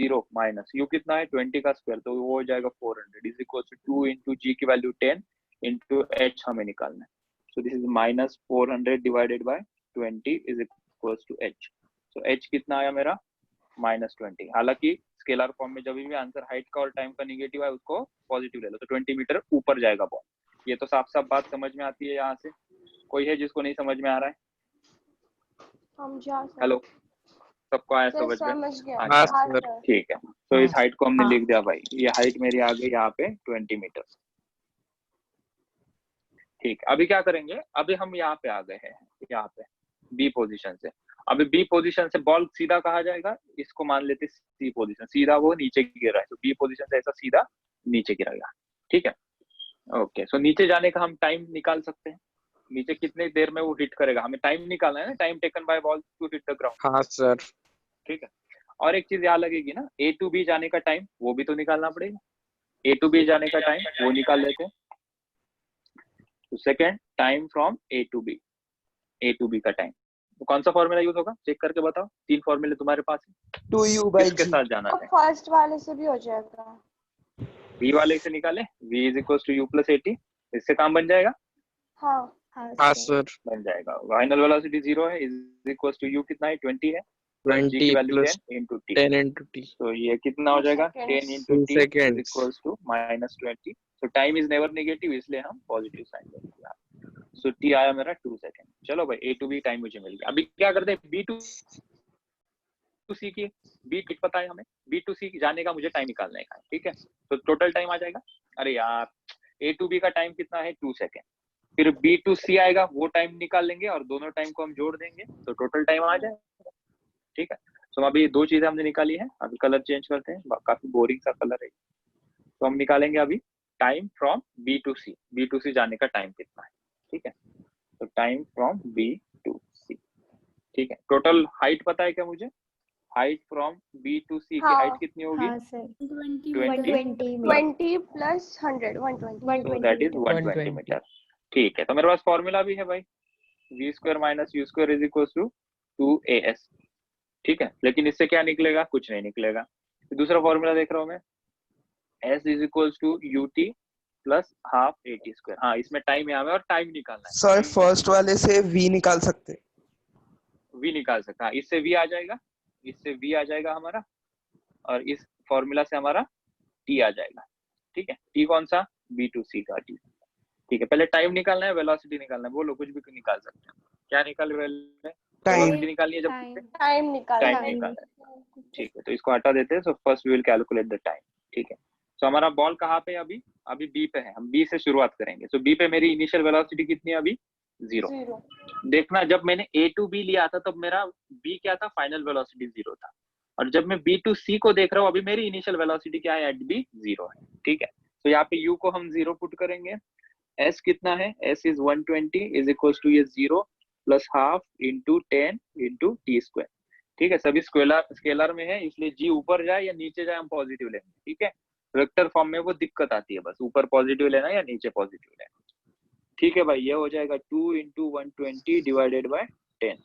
0 माइनस u कितना है 20 का स्क्वायर, तो वो हो जाएगा 400 is equal to 2 into g की वैल्यू 10 इंटू h हमें निकालना है। So this is minus 400 divided by 20 is equal to h। So h कितना आया मेरा -20। हालांकि स्केलर फॉर्म में जब भी आंसर हाइट का और टाइम का नेगेटिव है उसको पॉजिटिव ले लो, तो 20 मीटर ऊपर जाएगा बॉल। ये तो साफ साफ बात समझ में आती है यहाँ से, कोई है जिसको नहीं समझ में आ रहा है? हेलो, सबको आया समझ में? हाँ सर। ठीक है, तो इस हाइट को हमने लिख दिया भाई, ये हाइट मेरी आ गई यहाँ पे 20 मीटर। ठीक, अभी क्या करेंगे, अभी हम यहाँ पे आ गए हैं, यहाँ पे बी पोजीशन से। अभी बी पोजीशन से बॉल सीधा कहा जाएगा, इसको मान लेते सी पोजीशन, सीधा वो नीचे गिर रहा है, तो बी पोजीशन से ऐसा सीधा नीचे गिरेगा। ठीक है, ओके। सो नीचे जाने का हम टाइम निकाल सकते हैं, नीचे कितने देर में वो हिट करेगा, हमें टाइम निकालना है ना, time taken by ball to hit the ground. हाँ सर। ठीक है, और एक चीज याद लगेगी ना, ए टू बी जाने का टाइम वो भी तो निकालना पड़ेगा, ए टू बी जाने का टाइम वो निकाल लेते हैं। तो second time from A to B, A to B का टाइम, तो कौन सा फॉर्मूला यूज होगा चेक करके बताओ, 3 फॉर्मूले तुम्हारे पास है, 2u by किसके g। साथ जाना है? फर्स्ट वाले से भी हो जाएगा, v वाले से निकाले, v is equal to you plus 80, इससे काम बन जाएगा। हाँ हाँ सर। बन जाएगा, फाइनल वेलोसिटी 0 है, इज इक्वल टू u कितना है 20 है, प्लस g की 20 value plus 10 into t, 10 into t। तो ये कितना हो जाएगा 10 into 2 t is seconds। equals to -20। so time is never negative, इसलिए हम पॉजिटिव साइन देंगे। so t आया मेरा 2 सेकंड। चलो भाई, a to b टाइम मुझे मिल गया। अभी क्या करते हैं, b to c की, b टिक पता है हमें, b to c जाने का मुझे टाइम निकालना है। ठीक है, तो टोटल टाइम आ जाएगा, अरे यार a to b का टाइम कितना है 2 सेकंड, फिर b to c आएगा वो टाइम निकाल लेंगे और दोनों टाइम को हम जोड़ देंगे तो टोटल टाइम आ जाएगा। ठीक है, तो अभी 2 चीजें हमने निकाली है, अभी कलर चेंज करते हैं, काफी बोरिंग सा कलर है। तो हम निकालेंगे अभी time from B to C, B to C जाने का टाइम कितना है। ठीक है, तो time from B to C. ठीक है, टोटल हाइट पता है क्या मुझे, height from B to C की हाइट कितनी होगी, 20 प्लस 100 120, so that is 120 मीटर। ठीक है, तो मेरे पास फॉर्मूला भी है भाई, v square minus u square is equal to 2as। ठीक है, लेकिन इससे क्या निकलेगा, कुछ नहीं निकलेगा। तो दूसरा फॉर्मूला देख रहा हूँ मैं, s is equal to ut plus half at square. हाँ, इसमें टाइम यहाँ में और टाइम निकालना है, सर फर्स्ट वाले से v निकाल सकते हैं। v निकाल सकता है, इससे v आ जाएगा, इससे v आ जाएगा हमारा, और इस फॉर्मूला से हमारा t आ जाएगा। ठीक है, t कौन सा, b टू c का t। ठीक है, पहले टाइम निकालना है, वेलोसिटी निकालना है, बोलो कुछ भी निकाल सकते हैं। क्या निकाल रहे, टाइम। वेलोसिटी निकालनी है, जब टाइम निकालना है। ठीक है, तो इसको हटा देते हैं। So first we will calculate the time. ठीक है, सो हमारा बॉल कहाँ पे है अभी बी पे है, हम बी से शुरुआत करेंगे। सो बी पे मेरी इनिशियल वेलोसिटी कितनी है अभी, 0। देखना, जब मैंने ए टू बी लिया था तब मेरा बी क्या था, फाइनल वेलोसिटी 0 था, और जब मैं बी टू सी को देख रहा हूँ अभी मेरी इनिशियल वेलोसिटी क्या है, एट बी 0 है। ठीक है, तो यहाँ पे u को हम 0 पुट करेंगे, s कितना है, s is 120 is equal to ये 0 plus half into 10 into t square. ठीक है, सभी स्केलर में है, इसलिए g ऊपर जाए या नीचे जाए हम पॉजिटिव लेंगे। ठीक है, वेक्टर फॉर्म में वो दिक्कत आती है, बस ऊपर पॉजिटिव लेना या नीचे पॉजिटिव लेना। ठीक है भाई, ये हो जाएगा 2 into 120 divided by 10,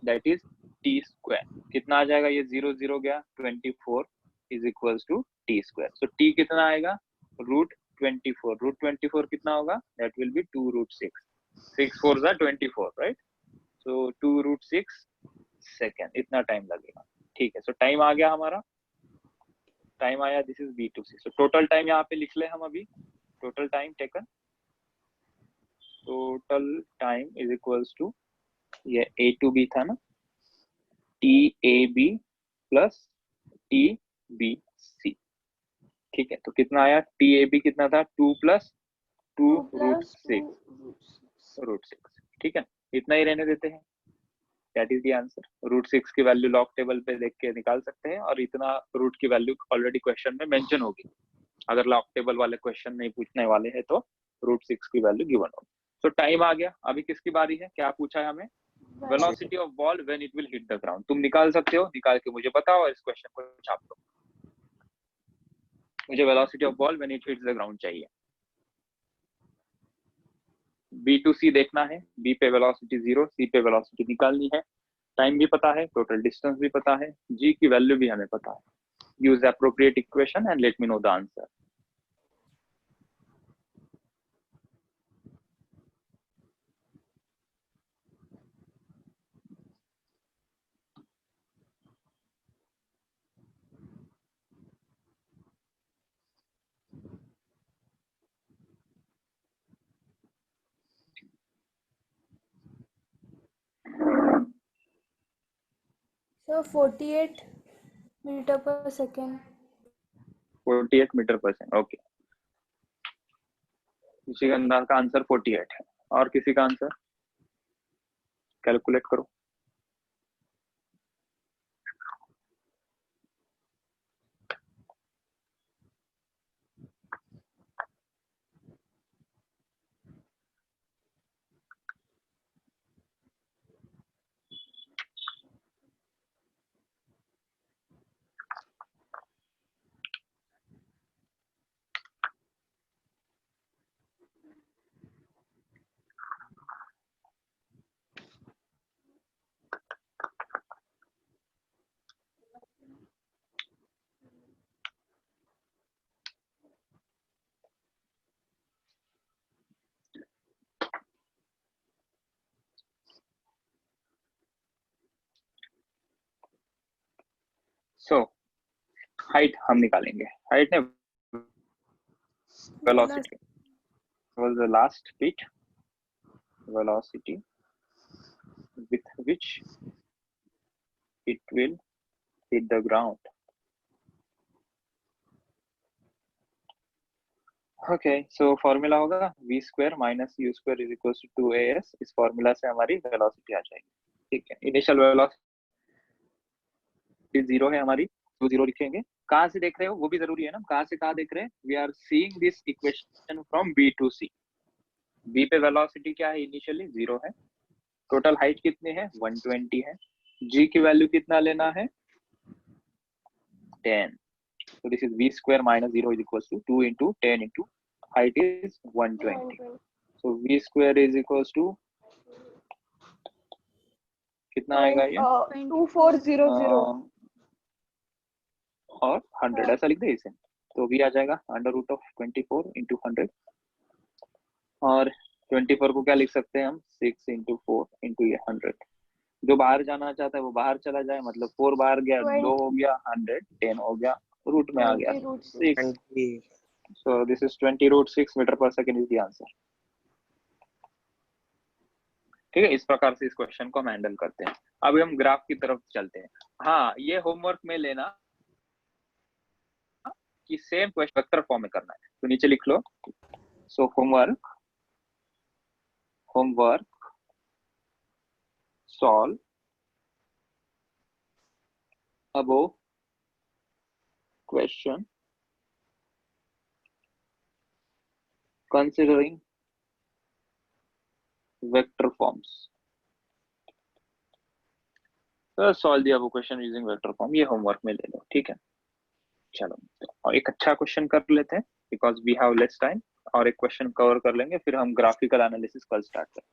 that is t square, कितना आ जाएगा, ये 0 0 गया, 24 is equals to t square. So t कितना आएगा, रूट 24, रूट 24 कितना होगा, दैट विल बी 2 रूट 6, 6 4 जा 24, राइट। सो 2 रूट 6 सेकेंड, इतना टाइम लगेगा, ठीक है। सो टाइम आ गया हमारा, टाइम आया, this is B2C। So total time यहाँ पे लिख ले हम अभी, total time taken, total time is equals to, ये A to B था ना, TAB प्लस TBC, ठीक है। तो कितना आया, TAB कितना था, 2 प्लस 2 रूट 6, रूट 6, ठीक है। इतना ही रहने देते हैं, that is the answer. Root 6 की वैल्यू लॉग टेबल पे देख के निकाल सकते हैं, और इतना रूट की वैल्यू ऑलरेडी क्वेश्चन में मेंशन होगी। अगर लॉग टेबल वाले क्वेश्चन नहीं पूछने वाले हैं तो रूट 6 की वैल्यू गिवन होगी। सो टाइम आ गया, अभी किसकी बारी है, क्या पूछा है हमें, velocity of ball when it will hit the ground. तुम निकाल सकते हो, निकाल के मुझे बताओ और इस क्वेश्चन को छाप दो। मुझे velocity of ball when it hits the ground चाहिए। B2C देखना है, B पे वेलोसिटी 0, C पे वेलोसिटी निकालनी है, टाइम भी पता है, टोटल डिस्टेंस भी पता है, G की वैल्यू भी हमें पता है। Use appropriate equation and let me know the answer. So 48 meter per second. 48 meter per second, okay. किसी का आंसर 48 है, और किसी का आंसर कैलकुलेट करो। सो हाइट हम निकालेंगे, हाइट ने velocity was the last bit velocity with which it will hit the ground. Okay, so formula होगा v square minus u square is equal to 2as। इस फॉर्मूला से हमारी velocity आ जाएगी, ठीक है। इनिशियल वेलोसिटी 0 है हमारी, तो 0 लिखेंगे। कहाँ से देख रहे हो वो भी जरूरी है ना, कहाँ से कहाँ देख रहे हैं, we are seeing this equation from B to C। B पे वेलोसिटी क्या है, इनिशियली 0 है, टोटल हाइट कितनी है, 120 है, G की वैल्यू कितना लेना है, 10। So this is v square minus 0 is equals to 2 into 10 into height is 120. So v square is equals to कितना आएगा ये, 2400 और 100 ऐसा लिख दे इसे, तो v आ जाएगा अंडर रूट ऑफ 24 into 100, और 24 को क्या लिख सकते हैं हम, 6 into 4 into ये 100। जो बाहर जाना चाहता है वो बाहर चला जाए, मतलब 4 बाहर गया, 2 हो गया, 100 10 हो गया, रूट में आ गया 6। So this is 20 root 6 metre per second is the answer, ठीक है। इस प्रकार से इस क्वेश्चन को हम हैंडल करते हैं। अभी हम ग्राफ की तरफ चलते हैं। हाँ, ये होमवर्क में लेना कि सेम क्वेश्चन वेक्टर फॉर्म में करना है, तो नीचे लिख लो। So homework solve above question considering vector forms। Solve दिया वो क्वेश्चन यूजिंग वेक्टर फॉर्म, ये होमवर्क में ले लो, ठीक है। चलो, और एक अच्छा क्वेश्चन कर लेते हैं because we have less time, और एक क्वेश्चन कवर कर लेंगे, फिर हम ग्राफिकल एनालिसिस कल स्टार्ट करें।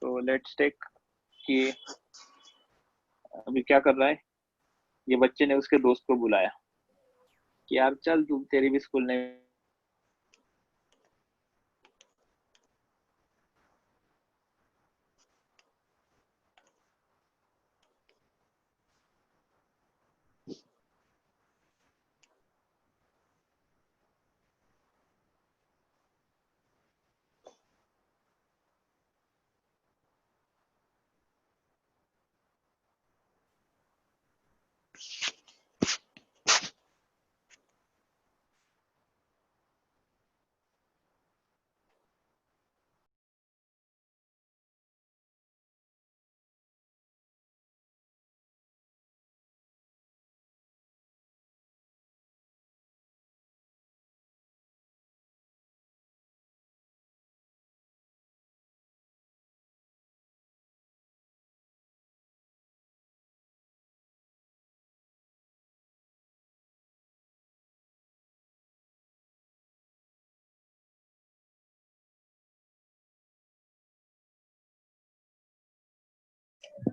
सो लेट्स टेक कि अभी क्या कर रहा है, ये बच्चे ने उसके दोस्त को बुलाया कि यार चल तू, तेरी भी स्कूल नहीं।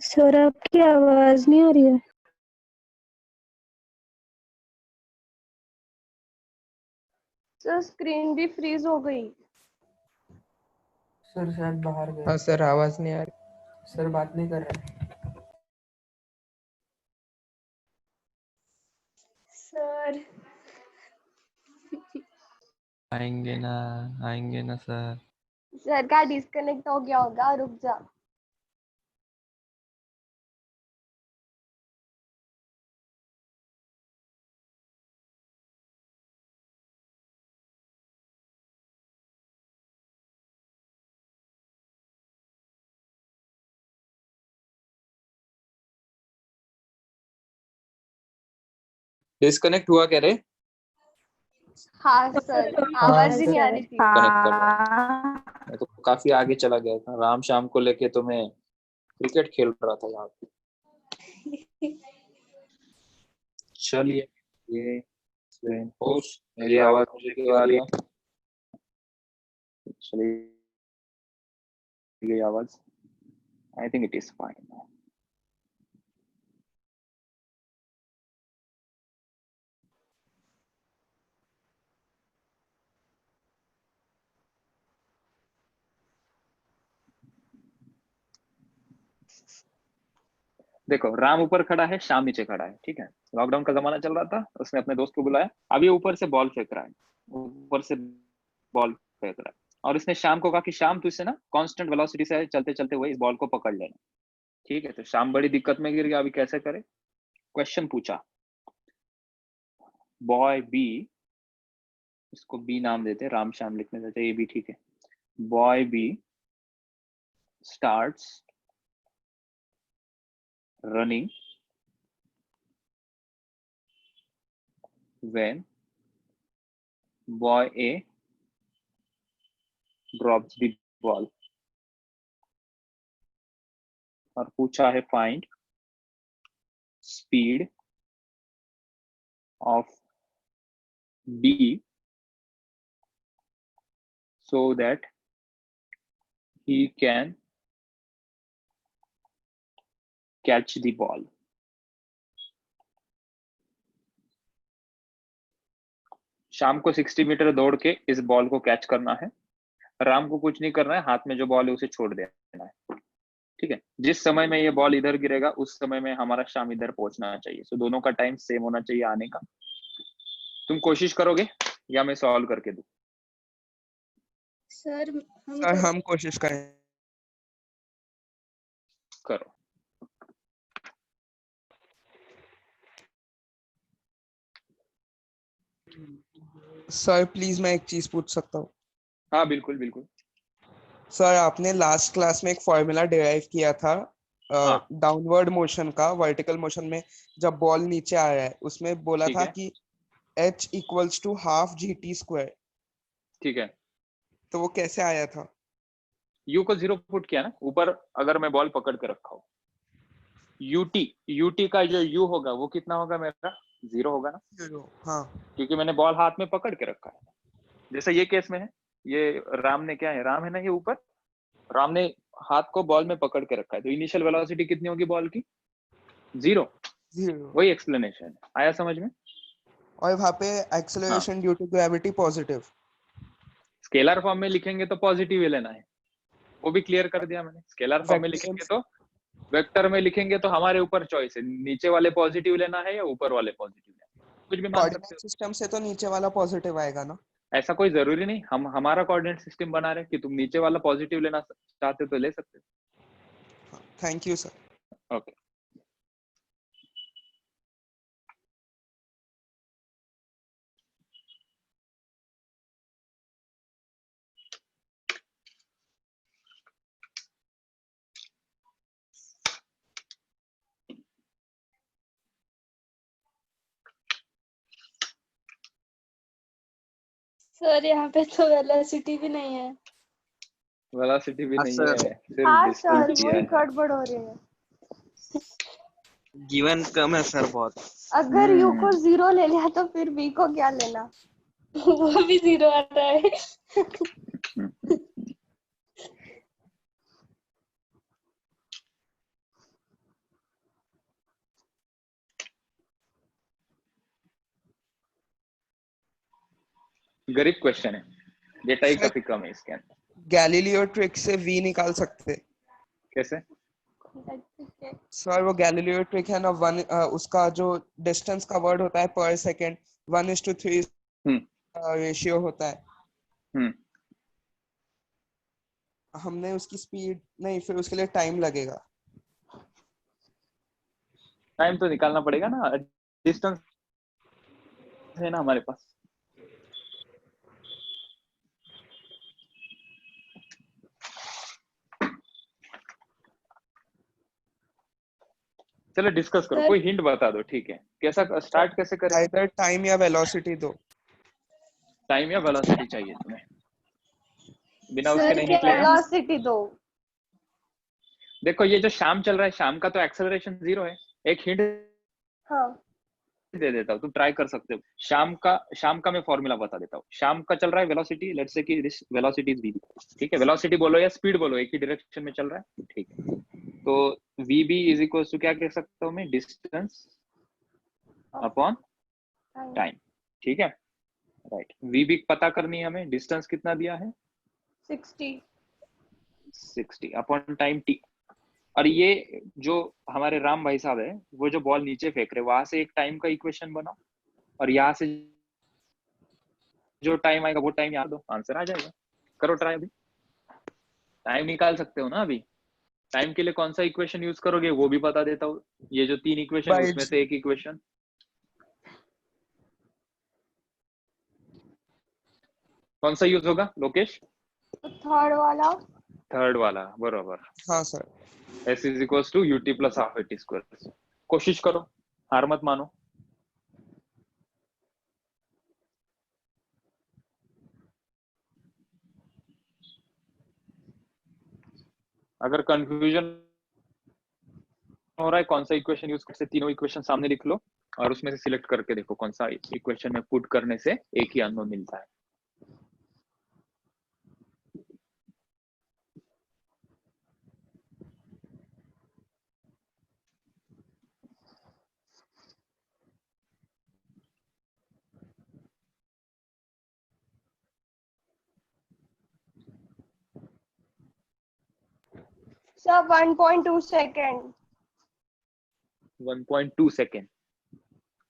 सर आपकी आवाज नहीं आ रही है। सर स्क्रीन भी फ्रीज हो गई। सर शायद बाहर गए। हाँ सर, आवाज नहीं आ रही। सर बात नहीं कर रहे। सर आएंगे ना सर। सर का डिस्कनेक्ट हो गया होगा, रुक जा। डिस्कनेक्ट हुआ क्या रे? हाँ सर, आवाज ही नहीं आ रही थी। कनेक्ट कर रहा, मैं तो काफी आगे चला गया था, राम शाम को लेके तो मैं क्रिकेट खेल रहा था यहाँ पे। चलिए, ये होस्ट, मेरी आवाज मुझे क्यों आ रही है? चलिए, ये आवाज, I think it is fine. देखो, राम ऊपर खड़ा है, श्याम नीचे खड़ा है, ठीक है। लॉकडाउन का जमाना चल रहा था, उसने अपने दोस्त को बुलाया। अब ये ऊपर से बॉल फेंक रहा है, ऊपर से बॉल फेंक रहा है, और इसने श्याम को कहा कि श्याम, तू इससे ना कांस्टेंट वेलोसिटी से चलते चलते हुए इस बॉल को पकड़ लेना। ठीक है, तो श्याम बड़ी दिक्कत में गिर गया। अभी कैसे करे? क्वेश्चन पूछा, बॉय बी, इसको बी नाम देते, राम श्याम लिखने देते, ये भी ठीक है। Boy B starts running when boy A drops the ball, और पूछा है find speed of B so that he can catch the ball. शाम को 60 मीटर दौड़ के इस बॉल को कैच करना है। राम को कुछ नहीं करना है, हाथ में जो बॉल है उसे छोड़ देना है। ठीक है, जिस समय में ये बॉल इधर गिरेगा उस समय में हमारा श्याम इधर पहुंचना चाहिए। सो दोनों का टाइम सेम होना चाहिए आने का। तुम कोशिश करोगे या मैं सॉल्व करके दूं? सर हम कोशिश करें। करो। सर प्लीज मैं एक चीज पूछ सकता हूँ? हाँ बिल्कुल बिल्कुल। सर आपने लास्ट क्लास में एक फॉर्मूला डिराइव किया था हाँ। डाउनवर्ड मोशन का। वर्टिकल मोशन में जब बॉल नीचे आ रहा है उसमें बोला ठीक था है। कि h equals to half GT²। ठीक है, तो वो कैसे आया था? यू को 0 पुट किया ना ऊपर, अगर मैं बॉल पकड़ के रखा हूँ। यूटी का जो यू होगा वो कितना होगा मेरा? 0 होगा ना, 0। हाँ, क्योंकि मैंने बॉल हाथ में पकड़ के रखा है। जैसे ये केस में है, ये राम ने क्या है, राम है ना ये ऊपर, राम ने हाथ को बॉल में पकड़ के रखा है, तो इनिशियल वेलोसिटी कितनी होगी बॉल की? 0 0 वही एक्सप्लेनेशन आया समझ में। और वहाँ पे acceleration due to gravity positive. Scalar form में लिखेंगे तो पॉजिटिव ही लेना है, वो भी क्लियर कर दिया मैंने। स्केलर फॉर्म में लिखेंगे तो, वेक्टर में लिखेंगे तो हमारे ऊपर चॉइस है, नीचे वाले पॉजिटिव लेना है या ऊपर वाले पॉजिटिव लेना है, कुछ भी मान सकते कोऑर्डिनेट सिस्टम से तो नीचे वाला पॉजिटिव आएगा ना। हो। ऐसा कोई जरूरी नहीं, हम हमारा कोऑर्डिनेट सिस्टम बना रहे हैं कि तुम नीचे वाला पॉजिटिव लेना चाहते हो तो ले सकते थैंक यू सर। हो। ओके सर यहाँ पे तो वेलोसिटी भी नहीं है। वेलोसिटी भी नहीं सर। है, सिर्फ हाँ डिस्टेंस सर दिया वही है। गड़बड़ हो रही है। गिवन कम है सर बहुत। अगर यू को 0 ले लिया तो फिर बी को क्या लेना? वो भी 0 आता है। गरीब क्वेश्चन है, डेटा ही काफी कम है इसके अंदर। गैलीलियो ट्रिक से v निकाल सकते। कैसे? सर वो गैलीलियो ट्रिक है ना, उसका जो डिस्टेंस का वर्ड होता है पर सेकेंड 1:3 रेशियो होता है। हमने उसकी स्पीड नहीं, फिर उसके लिए टाइम लगेगा। टाइम तो निकालना पड़ेगा ना, डिस्टेंस है ना हमारे पास। चलो डिस्कस करो, सर कोई हिंट बता दो, ठीक है। कैसा स्टार्ट कैसे करें? आइदर टाइम या वेलोसिटी दो। टाइम या वेलोसिटी चाहिए तुम्हें, बिना उसके सर नहीं क्या निकलेगा। वेलोसिटी दो। देखो ये जो शाम चल रहा है, शाम का तो एक्सेलरेशन 0 है। एक हिंट हाँ दे देता हूँ, तुम ट्राई कर सकते हो। शाम का मैं फॉर्मूला बता देता हूँ। शाम का चल रहा है वेलोसिटी, लेट्स से कि दिस वेलोसिटी इज वी, ठीक है। वेलोसिटी बोलो या स्पीड बोलो, एक ही डायरेक्शन में चल रहा है, ठीक है। तो वीबी इज इक्वल टू क्या कह सकता हूँ मैं, डिस्टेंस अपॉन टाइम, ठीक है। राइट, वीबी पता करनी है हमें, डिस्टेंस कितना दिया है 60 अपॉन टाइम टी। और ये जो हमारे राम भाई साहब है, वो जो बॉल नीचे फेंक रहे, वहां से एक टाइम का इक्वेशन बनाओ, और यहाँ से जो टाइम आएगा वो टाइम यहाँ दो, आंसर आ जाएगा। करो ट्राई, अभी टाइम निकाल सकते हो ना। अभी टाइम के लिए कौन सा इक्वेशन यूज करोगे वो भी बता देता हूँ। ये जो 3 इक्वेशन है उसमें से एक इक्वेशन कौन सा यूज होगा लोकेश? थर्ड वाला। थर्ड वाला, बरोबर। हाँ सर। S is equal to UT plus half AT square. कोशिश करो, हार मत मानो। अगर कंफ्यूजन हो रहा है कौन सा इक्वेशन यूज करते, तीनों इक्वेशन सामने लिख लो और उसमें से सिलेक्ट करके देखो कौन सा इक्वेशन में पुट करने से एक ही अननोन मिलता है। Sir 1.2 second. 1.2 सेकेंड।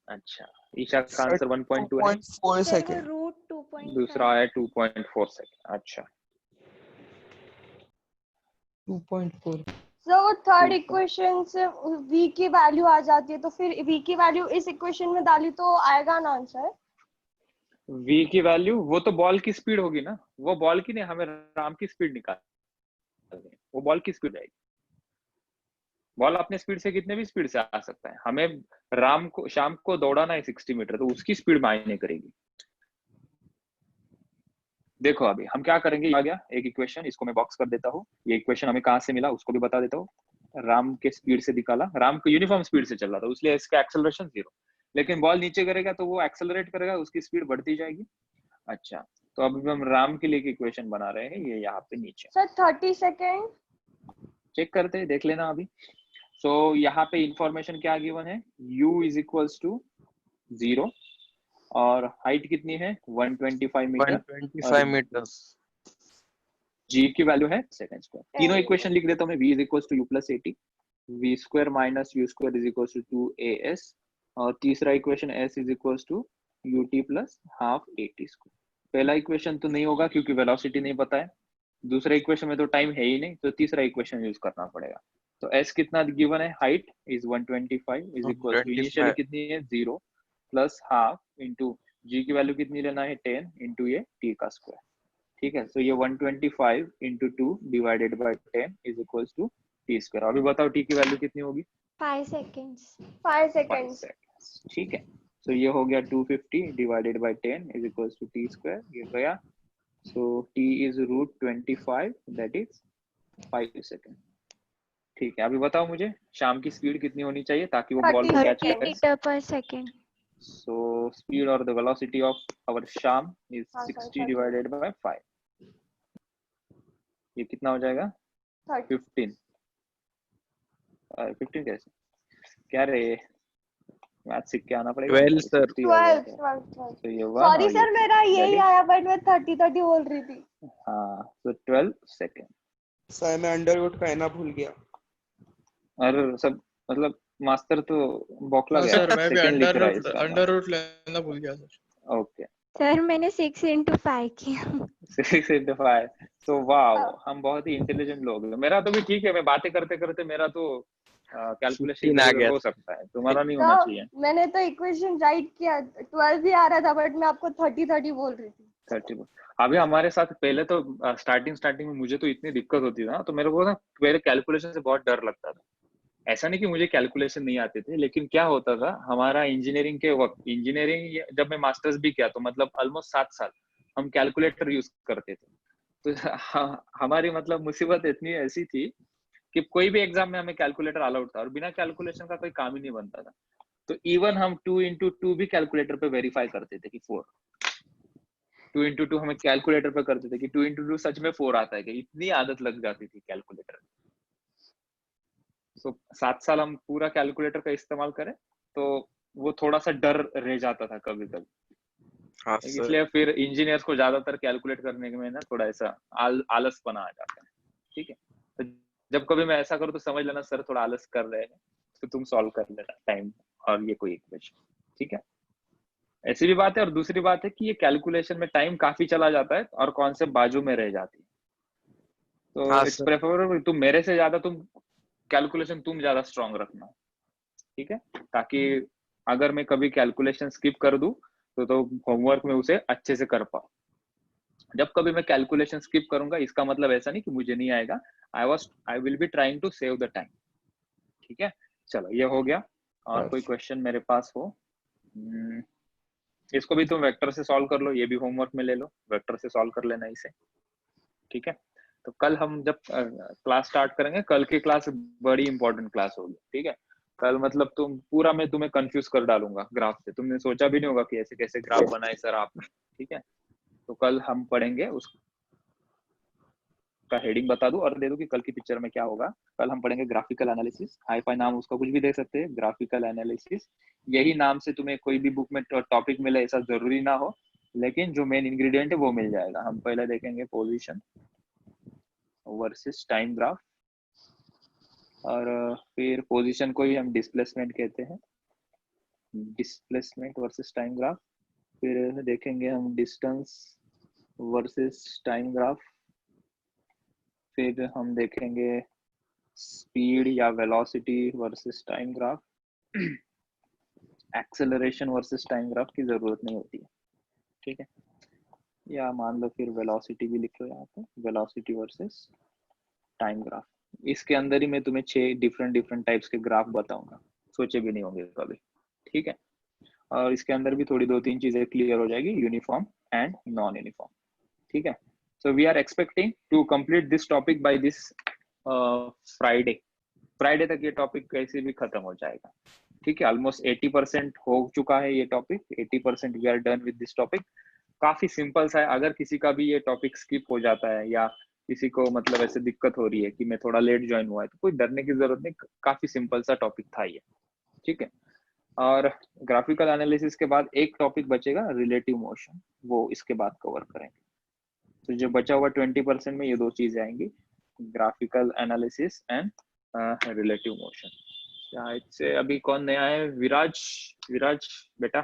अच्छा, ईशा का आंसर 1.2 है, 2.4 सेकेंड। रूट 2.5। दूसरा है 2.4 सेकेंड। अच्छा 2.4। सर वो थर्ड इक्वेशन से v की वैल्यू आ जाती है, तो फिर v की वैल्यू इस इक्वेशन में डाली तो आएगा ना आंसर? v की वैल्यू वो तो बॉल की स्पीड होगी ना, वो बॉल की नहीं, हमें राम की स्पीड निकालनी है। वो बॉल की स्पीड आएगी। बॉल अपने स्पीड से कितने भी स्पीड से आ सकता है, हमें राम को शाम को दौड़ाना है 60 मीटर, तो उसकी स्पीड मायने करेगी। देखो अभी हम क्या करेंगे, आ गया एक इक्वेशन, इसको मैं बॉक्स कर देता हूँ। ये इक्वेशन हमें कहाँ से मिला उसको भी बता देता हूँ। राम के स्पीड से निकाला, राम को यूनिफॉर्म स्पीड से चल रहा था, इसलिए इसका एक्सेलरेशन 0। लेकिन बॉल नीचे करेगा तो वो एक्सेलरेट करेगा, उसकी स्पीड बढ़ती जाएगी। अच्छा, तो अभी हम राम के लिए इक्वेशन बना रहे हैं, ये यहाँ पे नीचे सर 30 सेकेंड। चेक करते हैं, देख लेना अभी। सो यहाँ पे इंफॉर्मेशन क्या गिवन है, u इज इक्वल्स टू 0 और हाइट कितनी है 125 मीटर, 125 meters. g की वैल्यू है सेकंड स्क्वायर। तीनों इक्वेशन लिख देता हूँ मैं, v is equals to u plus 80, v square minus u square is equals to 2as, और तीसरा equation s is equals to ut plus half 80 square. पहला इक्वेशन तो नहीं होगा क्योंकि वेलोसिटी नहीं पता है, दूसरा इक्वेशन में तो टाइम है ही नहीं, तो तीसरा इक्वेशन यूज करना पड़ेगा। तो s कितना गिवन है, height is 125 is equal to initially कितनी है 0 प्लस हाफ इंटू g की वैल्यू कितनी लेना है 10 इंटू ये t का स्क्वायर। ठीक है, सो ये 125 into 2 divided by 10 is equals to t square. अभी बताओ t की वैल्यू कितनी होगी, 5 seconds. 5 सेकंड्स। ठीक है, सो ये हो गया 250 divided by 10 is equals to t square, ये गया। So t is √25 that is 5 second. ठीक है, अभी बताओ मुझे शाम की स्पीड कितनी होनी चाहिए ताकि वो बॉल को कैच 30 करे। meter per second. So speed or the velocity of our Sham is 60 divided by 5. ये कितना हो जाएगा 15। 15 कैसे, क्या रे, मैथ सीख के आना पड़ेगा। 12 sir। 12. तो ये सॉरी सर, मेरा यही आया बट मैं 30 बोल रही थी। हाँ, तो 12 सेकेंड। सर मैं अंडरवुड कहना भूल गया। अरे सब मतलब मास्टर तो बौखला गया। सर मैं भी सेकंड लिख रहा है इसका। अंडर रूट लेना भूल गया सर। ओके, सर मैंने 6 into 5 किया। 6 into 5। So wow, हम बहुत ही इंटेलिजेंट लोग हैं। मेरा तो भी ठीक है, मैं बातें करते करते मेरा तो कैलकुलेशन आ गया हो सकता है, तुम्हारा नहीं होना चाहिए। मैंने तो इक्वेशन राइट किया, 12 भी आ रहा था बट मैं आपको 30 बोल रही थी। 30। अभी हमारे साथ पहले तो स्टार्टिंग में मुझे तो इतनी दिक्कत होती थी ना, तो मेरे को ना पहले कैलकुलेशन से बहुत डर लगता था। ऐसा नहीं कि मुझे कैलकुलेशन नहीं आते थे, लेकिन क्या होता था हमारा इंजीनियरिंग के वक्त, इंजीनियरिंग जब मैं मास्टर्स भी किया तो मतलब ऑलमोस्ट 7 साल हम कैलकुलेटर यूज करते थे। तो हमारी मतलब मुसीबत इतनी ऐसी थी कि कोई भी एग्जाम में हमें कैलकुलेटर अलाउड था और बिना कैलकुलेशन का कोई काम ही नहीं बनता था। तो इवन हम 2 into 2 भी कैलकुलेटर पे वेरीफाई करते थे कि 4। 2 into 2 हमें कैलकुलेटर पे करते थे कि 2 into 2 सच में 4 आता है कि, इतनी आदत लग जाती थी कैलकुलेटर। तो 7 साल हम पूरा कैलकुलेटर का इस्तेमाल करें तो वो थोड़ा सा डर रह जाता था कभी कभी। हाँ सर। इसलिए फिर इंजीनियर्स को ज्यादातर कैलकुलेट करने में ना थोड़ा ऐसा आलसपना आ जाता है। ठीक है, तो जब कभी मैं ऐसा करूँ तो समझ लेना सर थोड़ा आलस कर रहे हैं, तो तुम सॉल्व कर लेना टाइम और ये कोई इक्वेशन। ठीक है, ऐसी भी बात है। और दूसरी बात है कि ये कैलकुलेशन में टाइम काफी चला जाता है और कॉन्सेप्ट बाजू में रह जाती है। तो हाँ इट्स सर। प्रेफरेबल तुम मेरे से ज्यादा कैलकुलेशन तुम ज्यादा स्ट्रांग रखना। ठीक है, ताकि अगर मैं कभी कैलकुलेशन स्किप कर दूं तो होमवर्क में उसे अच्छे से कर पाऊं। जब कभी मैं कैलकुलेशन स्किप करूंगा इसका मतलब ऐसा नहीं कि मुझे नहीं आएगा, I will be trying to save the time. ठीक है, चलो ये हो गया। और कोई क्वेश्चन मेरे पास हो, इसको भी तुम वेक्टर से सॉल्व कर लो, ये भी होमवर्क में ले लो, वेक्टर से सॉल्व कर लेना इसे। ठीक है, तो कल हम जब क्लास स्टार्ट करेंगे, कल की क्लास बड़ी इंपॉर्टेंट क्लास होगी। ठीक है, कल मतलब मैं तुम्हें कंफ्यूज कर डालूंगा ग्राफ से, तुमने सोचा भी नहीं होगा कि ऐसे कैसे ग्राफ बनाए सर आपने। ठीक है, तो कल हम पढ़ेंगे, उसका हेडिंग बता दूं और दे दूं कि कल की पिक्चर में क्या होगा। कल हम पढ़ेंगे ग्राफिकल एनालिसिस, हाई फाई नाम उसका कुछ भी दे सकते हैं, ग्राफिकल एनालिसिस। यही नाम से तुम्हें कोई भी बुक में टॉपिक मिले ऐसा जरूरी ना हो, लेकिन जो मेन इंग्रेडिएंट है वो मिल जाएगा। हम पहले देखेंगे पोजीशन वर्सेस टाइम ग्राफ, और फिर पोजीशन को ही हम डिस्प्लेसमेंट कहते हैं, डिस्प्लेसमेंट वर्सेस टाइम ग्राफ। फिर देखेंगे हम डिस्टेंस वर्सेस टाइम ग्राफ। फिर हम देखेंगे स्पीड या velocity versus time graph. Acceleration versus time graph की जरूरत नहीं होती है। ठीक है, या मान लो फिर वेलोसिटी भी लिख लो यहाँ पे, वेलोसिटी वर्सेस टाइम ग्राफ। इसके अंदर ही मैं तुम्हें 6 डिफरेंट टाइप्स के ग्राफ बताऊंगा, सोचे भी नहीं होंगे कभी। ठीक है, और इसके अंदर भी थोड़ी 2-3 चीजें क्लियर हो जाएगी, यूनिफॉर्म एंड नॉन यूनिफॉर्म। ठीक है, so we are expecting to complete this topic by this Friday तक ये टॉपिक कैसे भी खत्म हो जाएगा। ठीक है, ऑलमोस्ट 80% हो चुका है ये topic, 80% we are done with this topic. काफी सिंपल सा है, अगर किसी का भी ये टॉपिक स्किप हो जाता है या किसी को मतलब ऐसे दिक्कत हो रही है कि मैं थोड़ा लेट ज्वाइन हुआ है, तो कोई डरने की जरूरत नहीं, काफी सिंपल सा टॉपिक था ये, ठीक है। और ग्राफिकल एनालिसिस के बाद एक टॉपिक बचेगा रिलेटिव मोशन, वो इसके बाद कवर करेंगे। तो जो बचा हुआ 20% में ये दो चीजें आएंगी, graphical analysis and relative motion. शायद से अभी कौन नया है? विराज, विराज बेटा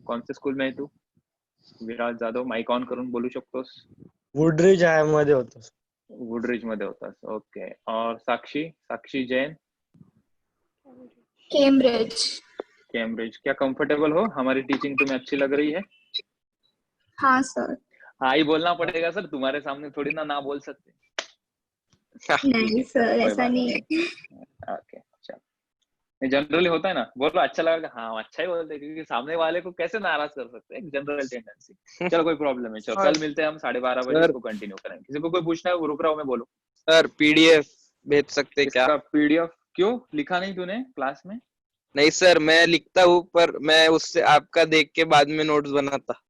कौन से स्कूल में है तू? विराज जाधव, माइक ऑन करून बोलू शकतोस? वुडरिज आहे मध्ये होतो. वुडरिज मध्ये होतास, ओके। और साक्षी, साक्षी जैन? कैम्ब्रिज। कैम्ब्रिज। क्या कंफर्टेबल हो? हमारी टीचिंग तुम्हें अच्छी लग रही है? हाँ सर। हाँ ही बोलना पड़ेगा सर, तुम्हारे सामने थोड़ी ना बोल सकते। नहीं सर, ऐसा नहीं है। ओके, चलो। जनरली होता है ना, बोलो अच्छा लगा, हाँ अच्छा ही बोलते हैं, क्योंकि सामने वाले को कैसे नाराज कर सकते हैं, जनरल टेंडेंसी। चलो कोई प्रॉब्लम है, चलो कल मिलते हैं हम 12:30 बजे, इसको कंटिन्यू करेंगे। किसी को कोई पूछना है? वो रुक रहा हूँ मैं, बोलो सर। पीडीएफ भेज सकते क्या? इसका पीडीएफ क्यों लिखा नहीं तूने क्लास में? नहीं सर, मैं लिखता हूँ पर मैं उससे आपका देख के बाद में नोट्स बनाता।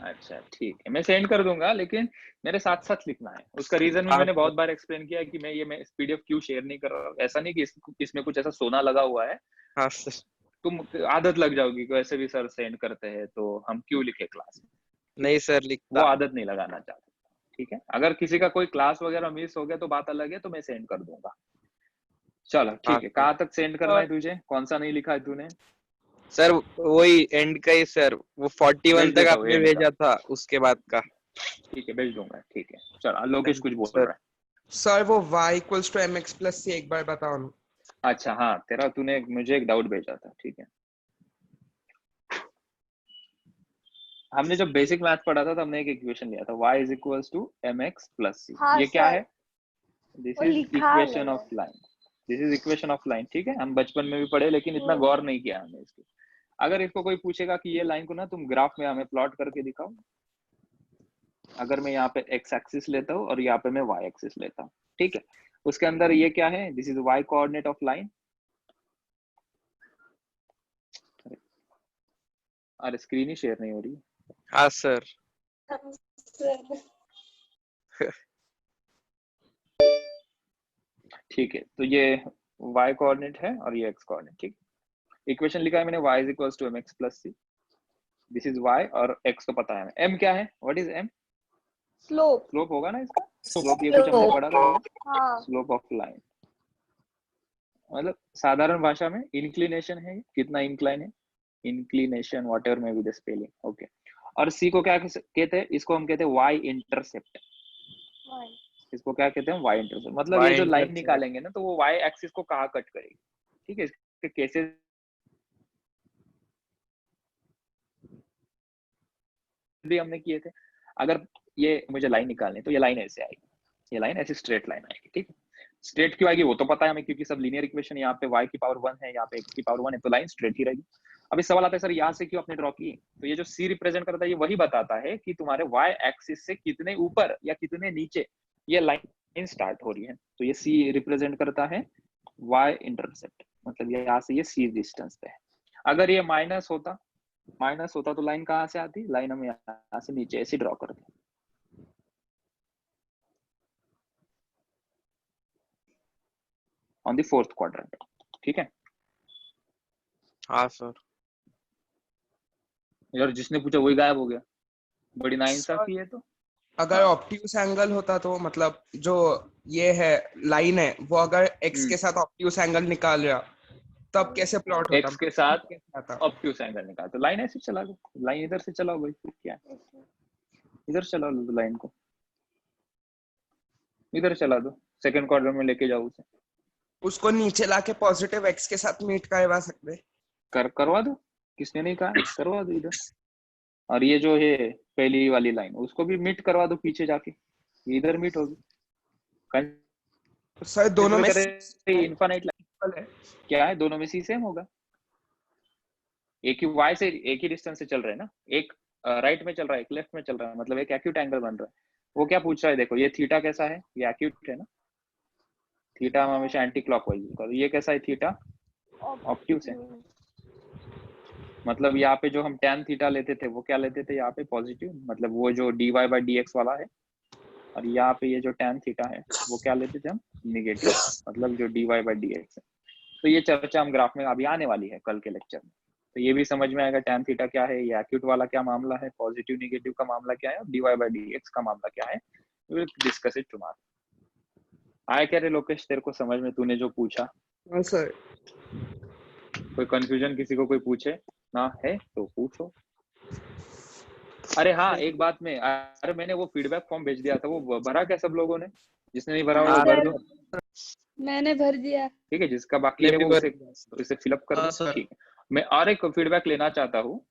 अच्छा ठीक है, मैं सेंड कर दूंगा, लेकिन मेरे साथ साथ लिखना है। उसका रीजन भी मैंने बहुत बार एक्सप्लेन किया है कि मैं इस पीडीएफ क्यों शेयर नहीं कर रहा हूँ। ऐसा नहीं कि इसमें कुछ ऐसा सोना लगा हुआ है। हाँ सर। तुम आदत लग जाओगी, वैसे भी सर सेंड करते हैं तो हम क्यों लिखे क्लास में? नहीं सर, लिखता। वो आदत नहीं लगाना चाहता, ठीक है। अगर किसी का कोई क्लास वगैरह मिस हो गया तो बात अलग है, तो मैं सेंड कर दूंगा। चलो ठीक है, कहाँ तक सेंड करना है तुझे? कौन सा नहीं लिखा है तूने? सर वही एंड का ही सर, वो 41 तक आपने भेजा था, उसके बाद का। ठीक है, भेज दूंगा, ठीक है। चलो लोकेश कुछ बोल रहा है। सर वो y equals to mx plus c एक बार बताओ ना। अच्छा हाँ, तेरा तूने मुझे एक डाउट भेजा था, ठीक है। हमने जब बेसिक मैथ पढ़ा था तो हमने एक इक्वेशन लिया था, y is equals to mx plus c। हाँ, ये क्या सर, है? This is equation of line, this is equation of line, ठीक है। हम बचपन में भी पढ़े, लेकिन इतना गौर नहीं किया हमने इसकी। अगर इसको कोई पूछेगा कि ये लाइन को ना तुम ग्राफ में हमें प्लॉट करके दिखाओ, अगर मैं यहाँ पे x एक्सिस लेता हूँ और यहाँ पे मैं y एक्सिस लेता हूँ, ठीक है। उसके अंदर ये क्या है? This is y coordinate of line. अरे स्क्रीन ही शेयर नहीं हो रही। हाँ सर। ठीक है, तो ये y कोऑर्डिनेट है और ये x कोऑर्डिनेट, ठीक। इक्वेशन लिखा है मैंने, y is equals to mx plus c। This is y और x तो पता है हमें। m क्या है? What is m? Slope. Slope होगा ना इसका, स्लोप ये कुछ हमने पढ़ा था। हाँ। स्लोप ऑफ लाइन मतलब साधारण भाषा में इंक्लिनेशन है, कितना इंक्लाइन है, इंक्लिनेशन व्हाटएवर में बी द स्पेलिंग, ओके। और c को क्या कहते हैं? इसको हम कहते हैं y इंटरसेप्ट। इसको क्या कहते हैं? y intercept. मतलब ये जो लाइन निकालेंगे ना, तो वो y एक्सिस को कहाँ कट करेगी, ठीक है। इसके केसेस भी हमने किए थे। अगर ये मुझे लाइन निकालनी है तो ये लाइन ऐसे आएगी, ये लाइन ऐसी स्ट्रेट लाइन आएगी, ठीक है। स्ट्रेट क्यों आएगी वो तो पता है हमें, क्योंकि सब लीनियर इक्वेशन, यहाँ पे y की पावर 1 है, यहाँ पे x की पावर 1 है, तो लाइन स्ट्रेट ही रहेगी। अभी सवाल आता है सर यहाँ से क्यों आपने ड्रॉ की? तो ये जो c रिप्रेजेंट करता है, ये वही बताता है कि तुम्हारे y एक्सिस से कितने ऊपर या कितने नीचे ये लाइन स्टार्ट हो रही है। तो ये c रिप्रेजेंट करता है y इंटरसेप्ट, मतलब ये यहाँ से ये c डिस्टेंस पे है। अगर ये माइनस होता तो लाइन कहाँ से आती? लाइन हम यहाँ से नीचे ऐसे ड्रॉ करते हैं। ऑन द फोर्थ क्वाड्रेंट, ठीक है। हाँ सर। यार जिसने पूछा वही गायब हो गया, बड़ी नाइंसाफी है। तो अगर ऑब्ट्यूस एंगल होता तो मतलब जो ये है लाइन है वो अगर x के साथ ऑब्ट्यूस एंगल निकाल रहा तब कैसे प्लॉट होता? x के साथ ऑब्ट्यूस एंगल निकाल तो लाइन ऐसे चला दो, लाइन इधर से चलाओ भाई, फिर क्या है, इधर चला लो लाइन को, इधर चला दो, सेकंड क्वाड्रेंट में लेके जाओ उसे। उसको नीचे लाके पॉजिटिव x के साथ मीट करवा सकते? करवा दो, किसने नहीं कहा, करवा दो इधर। और ये जो है पहली वाली लाइन उसको भी मीट करवा दो पीछे जाके, इधर मीट होगी। सर दोनों में इनफाइनाइट लाइन है, क्या है दोनों में c सेम होगा। एक ही y से एक ही डिस्टेंस से चल रहे हैं ना, एक राइट में चल रहा है, एक लेफ्ट में चल रहा है, मतलब एक एक्यूट एंगल बन रहा है। वो क्या पूछ रहा है, देखो ये थीटा कैसा है, ये एक्यूट है ना, थीटा हम हमेशा एंटी क्लॉकवाइज कर, ये कैसा है थीटा, ऑब्ट्यूस है। मतलब यहाँ पे जो हम tan थीटा लेते थे वो क्या लेते थे यहाँ पे पॉजिटिव, मतलब वो जो dy by dx वाला है और यहाँ पे ये जो tan थीटा है वो क्या लेते थे हम, निगेटिव, मतलब जो dy/dx है। तो ये चर्चा हम ग्राफ में अभी आने वाली है कल के लेक्चर में। तो ये भी समझ में आएगा tan थीटा क्या है, ये एक्यूट वाला क्या मामला है, पॉजिटिव निगेटिव का मामला क्या है, dy/dx का मामला क्या है। We will discuss it tomorrow. आया क्या रे लोकेश तेरे को समझ में, तूने जो पूछा? हाँ सर। कोई कंफ्यूजन किसी को कोई पूछे ना है तो पूछो। अरे हाँ एक बात में, अरे मैंने वो फीडबैक फॉर्म भेज दिया था, वो भरा क्या सब लोगों ने? जिसने नहीं भरा वो भर दो। मैंने भर दिया। ठीक है, जिसका बाकी है वो उसे फिलअप कर दो। ठीक है, मैं और एक फीडबैक लेना चाहता हूँ।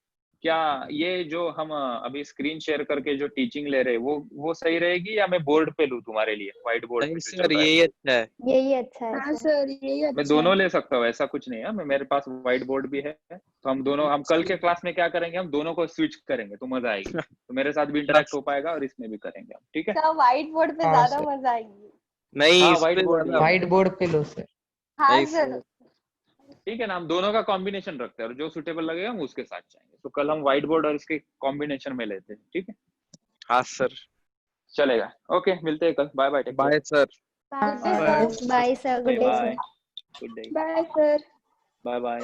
क्या ये जो हम अभी स्क्रीन शेयर करके जो टीचिंग ले रहे हैं वो सही रहेगी या मैं बोर्ड पे लूँ तुम्हारे लिए, व्हाइट बोर्ड पे? सर यही अच्छा है, यही अच्छा है हाँ सर यही अच्छा मैं दोनों ले सकता हूँ, ऐसा कुछ नहीं है। मैं मेरे पास व्हाइट बोर्ड भी है, तो हम दोनों, हम कल के क्लास में क्या करेंगे, हम दोनों को स्विच करेंगे तो मजा आएगी। तो मेरे साथ भी इंटरेक्ट हो पाएगा और इसमें भी करेंगे हम। ठीक है, व्हाइट बोर्ड पे ज्यादा मजा आएगी। नहीं हाँ इस व्हाइट पे बोर्ड, व्हाइट बोर्ड पे लो सर। हाँ नहीं सर। ठीक है ना, हम दोनों का कॉम्बिनेशन रखते हैं और जो सुटेबल लगेगा हम उसके साथ जाएंगे। तो कल हम व्हाइट बोर्ड और इसके कॉम्बिनेशन में लेते हैं। ठीक है, हाँ सर, चलेगा। ओके, मिलते हैं कल। Bye bye, bye sir. Bye sir, good day sir. Good day, bye sir. Bye bye.